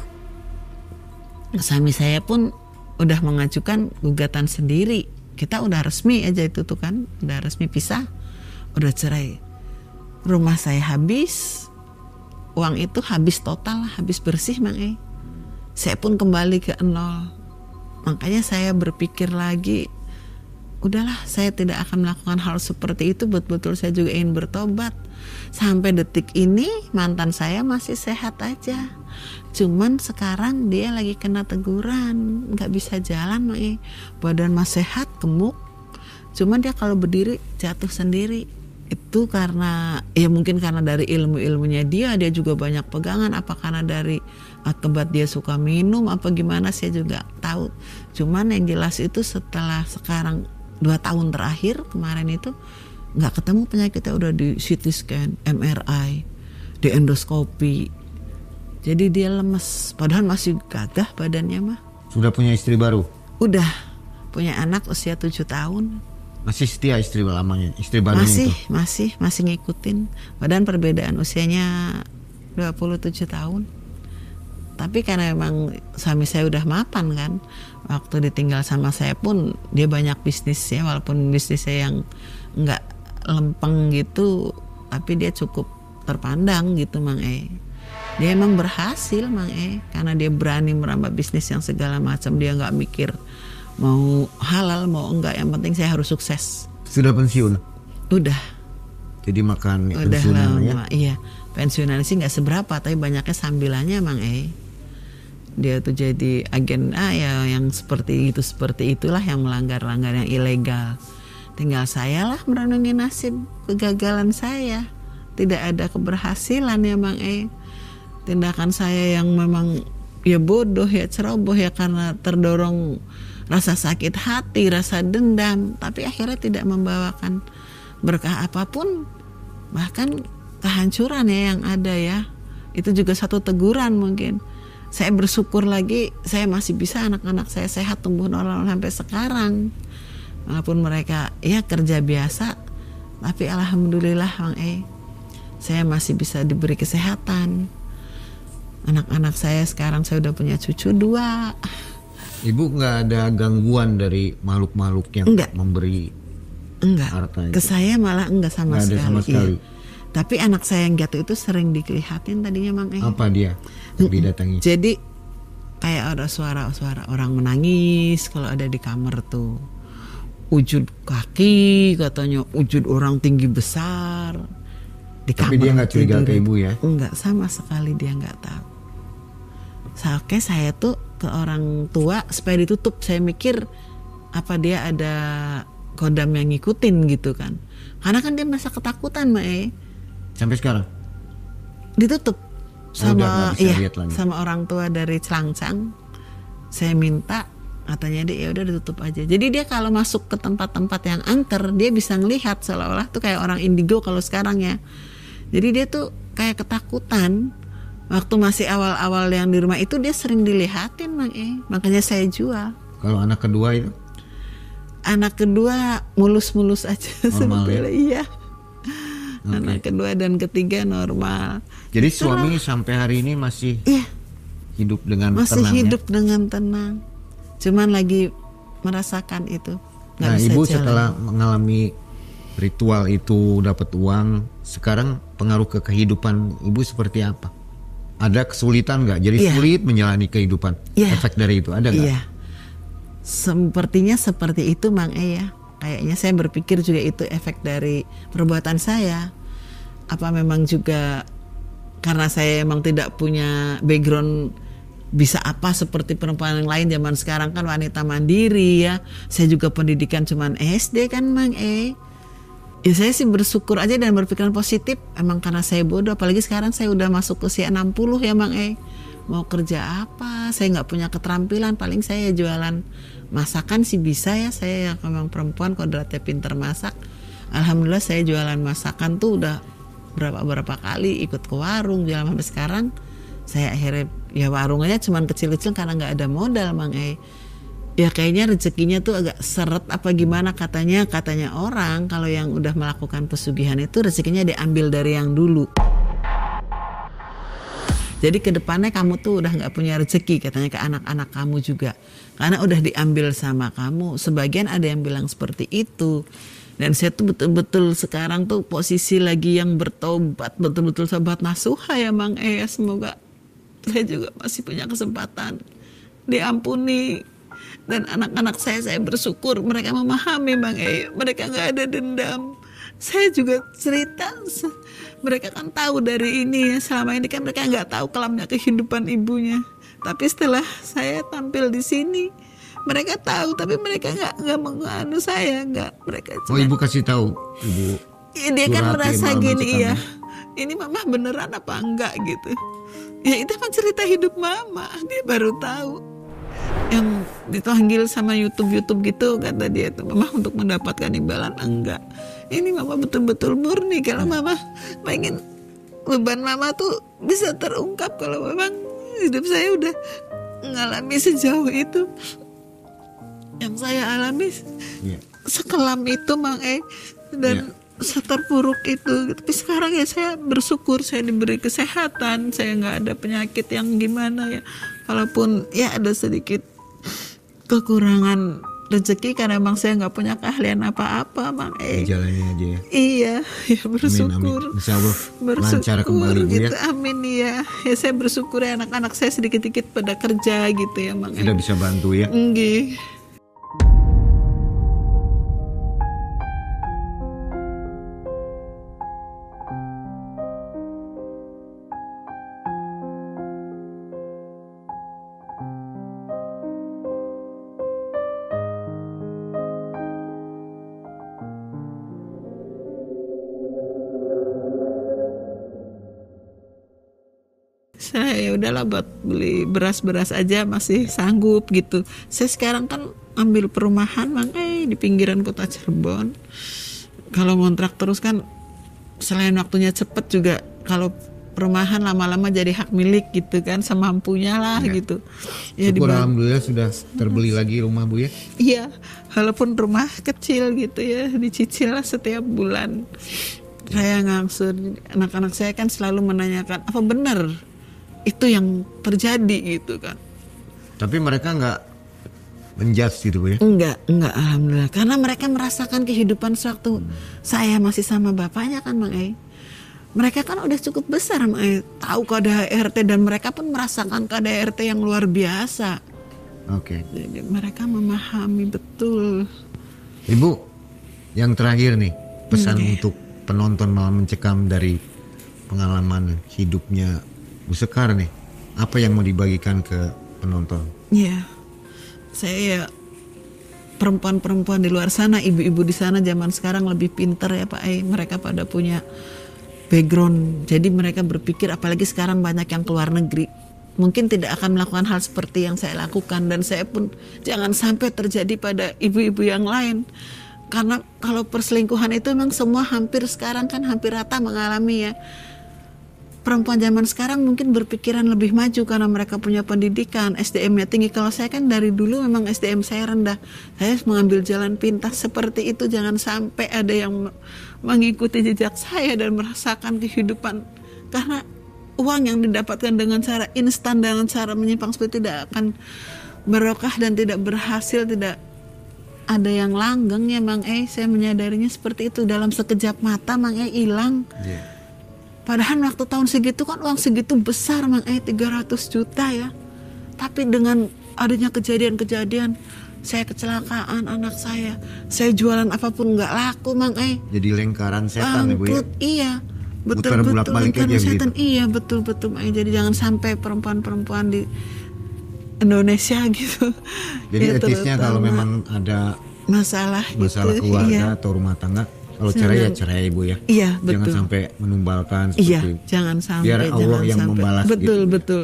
suami saya pun udah mengajukan gugatan sendiri. Kita udah resmi aja itu tuh kan, udah resmi pisah, udah cerai. Rumah saya habis, uang itu habis total, habis bersih Bang Saya pun kembali ke nol. Makanya saya berpikir lagi, udahlah saya tidak akan melakukan hal seperti itu, betul-betul saya juga ingin bertobat. Sampai detik ini mantan saya masih sehat aja. Cuman sekarang dia lagi kena teguran, gak bisa jalan badan masih sehat, gemuk. Cuman dia kalau berdiri jatuh sendiri. Itu karena, ya mungkin karena dari ilmu-ilmunya dia juga banyak pegangan. Apa karena dari akibat dia suka minum, apa gimana saya juga tahu. Cuman yang jelas itu setelah sekarang 2 tahun terakhir kemarin itu nggak ketemu penyakitnya, udah di CT scan, MRI, di endoskopi. Jadi dia lemes, padahal masih gagah badannya mah. Sudah punya istri baru? Udah, punya anak usia 7 tahun. Masih setia istri lamanya, istri baru itu? Masih ngikutin. Padahal perbedaan usianya 27 tahun. Tapi karena memang suami saya udah mapan kan, waktu ditinggal sama saya pun dia banyak bisnis ya, walaupun bisnis saya yang nggak lempeng gitu, tapi dia cukup terpandang gitu Mang Dia emang berhasil Mang karena dia berani merambah bisnis yang segala macam. Dia nggak mikir mau halal mau enggak, yang penting saya harus sukses. Sudah pensiun? Udah. Jadi makan udah pensiunan lama, iya. Pensiunan sih nggak seberapa, tapi banyaknya sambilannya Mang Dia tuh jadi agen ya yang seperti itulah yang melanggar yang ilegal. Tinggal saya lah merenungi nasib kegagalan saya. Tidak ada keberhasilan ya Mang Tindakan saya yang memang ya bodoh ya ceroboh ya, karena terdorong rasa sakit hati, rasa dendam, tapi akhirnya tidak membawakan berkah apapun, bahkan kehancuran ya yang ada ya. Itu juga satu teguran mungkin. Saya bersyukur lagi saya masih bisa anak-anak saya sehat tumbuh normal sampai sekarang. Walaupun mereka ya kerja biasa, tapi alhamdulillah Bang saya masih bisa diberi kesehatan. Anak-anak saya sekarang saya udah punya cucu 2. Ibu nggak ada gangguan dari makhluk-makhluk yang memberi harta itu? Ke saya malah enggak sama sekali. Sama sekali. Iya. Tapi anak saya yang jatuh itu sering dikelihatin tadinya Mang Apa dia didatangi? Jadi kayak ada suara-suara orang menangis kalau ada di kamar tuh. Wujud kaki katanya, wujud orang tinggi besar di kamar. Tapi dia nggak curiga ke ibu ya? Enggak, sama sekali dia nggak tahu. Oke, saya tuh ke orang tua supaya ditutup. Saya mikir apa dia ada kodam yang ngikutin gitu kan. Karena kan dia merasa ketakutan Mbak Sampai sekarang? Ditutup sama sama orang tua dari Celangcang. Saya minta, katanya dia ya udah ditutup aja. Jadi dia kalau masuk ke tempat-tempat yang angker, dia bisa ngelihat seolah-olah tuh kayak orang indigo kalau sekarang ya. Jadi dia tuh kayak ketakutan. Waktu masih awal-awal yang di rumah itu dia sering dilihatin Mang makanya saya jual. Kalau anak kedua itu? Anak kedua mulus-mulus aja sebetulnya. Iya. Okay. Anak kedua dan ketiga normal. Jadi suami sampai hari ini masih hidup dengan tenang. Masih hidup dengan tenang. Cuman lagi merasakan itu. Nah, bisa ibu jalan. Setelah mengalami ritual itu dapat uang, sekarang pengaruh ke kehidupan ibu seperti apa? Ada kesulitan nggak? Jadi sulit menjalani kehidupan. Efek dari itu ada nggak? Iya. Sepertinya seperti itu Mang ya. Kayaknya saya berpikir juga itu efek dari perbuatan saya. Apa memang juga karena saya emang tidak punya background bisa apa seperti perempuan yang lain. Zaman sekarang kan wanita mandiri ya. Saya juga pendidikan cuman SD kan Mang Ya saya sih bersyukur aja dan berpikiran positif. Emang karena saya bodoh, apalagi sekarang saya udah masuk usia 60 ya Mang Mau kerja apa? Saya nggak punya keterampilan, paling saya jualan masakan sih bisa ya. Saya yang memang perempuan kodratnya pinter masak. Alhamdulillah saya jualan masakan tuh udah berapa kali ikut ke warung jualan sampai sekarang. Saya akhirnya ya warungannya cuman kecil-kecil karena nggak ada modal Mang Ya kayaknya rezekinya tuh agak seret apa gimana katanya orang kalau yang udah melakukan pesugihan itu rezekinya diambil dari yang dulu. Jadi kedepannya kamu tuh udah nggak punya rezeki katanya ke anak-anak kamu juga karena udah diambil sama kamu. Sebagian ada yang bilang seperti itu. Dan saya tuh betul-betul sekarang tuh posisi lagi yang bertobat, betul-betul sobat nasuha ya Mang semoga saya juga masih punya kesempatan diampuni. Dan anak-anak saya bersyukur mereka memahami Mang mereka nggak ada dendam. Saya juga cerita, mereka kan tahu dari ini, selama ini kan mereka nggak tahu kelamnya kehidupan ibunya. Tapi setelah saya tampil di sini, mereka tahu, tapi mereka nggak menganu saya, nggak mereka. Oh ibu kasih tahu, ibu. Ya, dia kan merasa gini ya, ini mama beneran apa enggak gitu. Ya itu kan cerita hidup mama, dia baru tahu. Yang dipanggil sama YouTube gitu kata dia tuh mama untuk mendapatkan imbalan enggak. Ini mama betul-betul murni kalau mama pengen beban mama tuh bisa terungkap kalau memang hidup saya udah mengalami sejauh itu. Yang saya alami sekelam itu Mang dan seterpuruk itu. Tapi sekarang ya saya bersyukur saya diberi kesehatan, saya nggak ada penyakit yang gimana ya. Walaupun ya ada sedikit kekurangan rezeki karena emang saya nggak punya keahlian apa-apa Mang Jalannya aja ya. Iya ya bersyukur. Amin. Insya Allah lancar kembali Bu gitu, ya. Amin ya. Ya saya bersyukur ya anak-anak saya sedikit-sedikit pada kerja gitu ya Mang Sudah bisa bantu ya. Nggih. Saya udahlah buat beli beras-beras aja masih sanggup gitu. Saya sekarang kan ambil perumahan Mang di pinggiran kota Cirebon. Kalau ngontrak terus kan selain waktunya cepet juga kalau perumahan lama-lama jadi hak milik gitu kan semampunya lah gitu. Ya syukur alhamdulillah sudah terbeli lagi rumah Bu ya. Iya, walaupun rumah kecil gitu ya dicicil lah setiap bulan. Saya ngangsur anak-anak saya kan selalu menanyakan apa benar itu yang terjadi gitu kan. Tapi mereka nggak menjudge gitu Bu ya? Enggak alhamdulillah. Karena mereka merasakan kehidupan sewaktu saya masih sama bapaknya kan Mang Mereka kan udah cukup besar Mang tahu KDRT dan mereka pun merasakan KDRT yang luar biasa. Oke. Jadi mereka memahami betul. Ibu, yang terakhir nih pesan untuk penonton Malam Mencekam dari pengalaman hidupnya Bu Sekar nih, apa yang mau dibagikan ke penonton? Iya, saya perempuan-perempuan di luar sana, ibu-ibu di sana zaman sekarang lebih pintar ya Pak mereka pada punya background, jadi mereka berpikir apalagi sekarang banyak yang keluar negeri, mungkin tidak akan melakukan hal seperti yang saya lakukan dan saya pun jangan sampai terjadi pada ibu-ibu yang lain. Karena kalau perselingkuhan itu memang semua hampir sekarang kan hampir rata mengalami ya. Perempuan zaman sekarang mungkin berpikiran lebih maju karena mereka punya pendidikan, SDM-nya tinggi. Kalau saya kan dari dulu memang SDM saya rendah. Saya mengambil jalan pintas seperti itu. Jangan sampai ada yang mengikuti jejak saya dan merasakan kehidupan. Karena uang yang didapatkan dengan cara instan, dengan cara menyimpang seperti itu tidak akan barokah dan tidak berhasil, tidak ada yang langgeng ya Mang saya menyadarinya seperti itu. Dalam sekejap mata Mang hilang. Padahal waktu tahun segitu kan uang segitu besar Mang 300 juta ya. Tapi dengan adanya kejadian-kejadian, saya kecelakaan anak saya jualan apapun nggak laku Mang Jadi lingkaran setan ya Bu ya. Iya, betul bolak-balik aja setan. gitu. Iya, betul Mang. Jadi jangan sampai perempuan-perempuan di Indonesia gitu. Jadi Ya, etisnya kalau terutama memang ada masalah masalah gitu, keluarga iya. atau rumah tangga, kalau cerai ya cerai Ibu ya. Iya, Jangan betul. sampai menumbalkan Iya, seperti jangan sampai. biar Allah jangan yang sampai. membalas Betul, gitu. betul.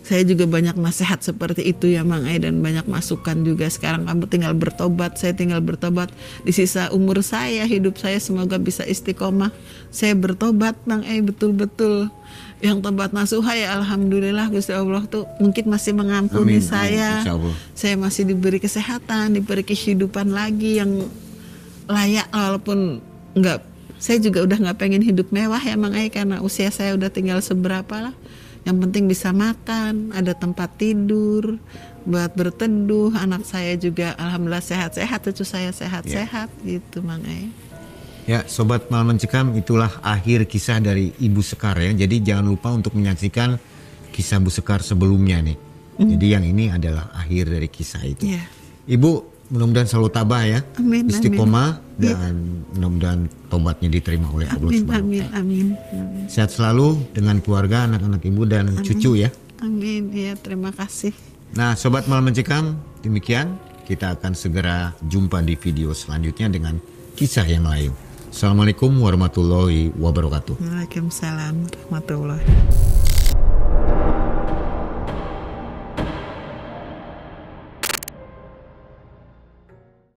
Saya juga banyak nasihat seperti itu ya Mang Ai, dan banyak masukan juga. Sekarang kamu tinggal bertobat, saya tinggal bertobat. Di sisa umur saya, hidup saya semoga bisa istiqomah. Saya bertobat Mang Ai, betul-betul. Yang tobat nasuha ya alhamdulillah Gusti Allah tuh mungkin masih mengampuni Amin, amin, saya. insya Allah. Saya masih diberi kesehatan, diberi kehidupan lagi yang layak, walaupun enggak, saya juga udah nggak pengen hidup mewah ya Mang Ai, karena usia saya udah tinggal seberapa lah. Yang penting bisa makan, ada tempat tidur, buat berteduh. Anak saya juga alhamdulillah sehat-sehat, cucu saya sehat-sehat gitu Mang Ai. Ya, Sobat Malam Mencekam, itulah akhir kisah dari Ibu Sekar ya. Jadi jangan lupa untuk menyaksikan kisah Bu Sekar sebelumnya nih. Jadi yang ini adalah akhir dari kisah itu. Iya. Ibu mudah-mudahan selalu tabah ya, Amin, istiqomah amin. dan mudah-mudahan tobatnya diterima oleh Allah Amin, Subhanahu wa amin, Ta'ala. amin. Sehat selalu dengan keluarga, anak-anak Ibu dan cucu ya. Amin, ya terima kasih. Nah, Sobat Malam Mencekam, demikian kita akan segera jumpa di video selanjutnya dengan kisah yang lain. Assalamualaikum warahmatullahi wabarakatuh. Waalaikumsalam warahmatullahi.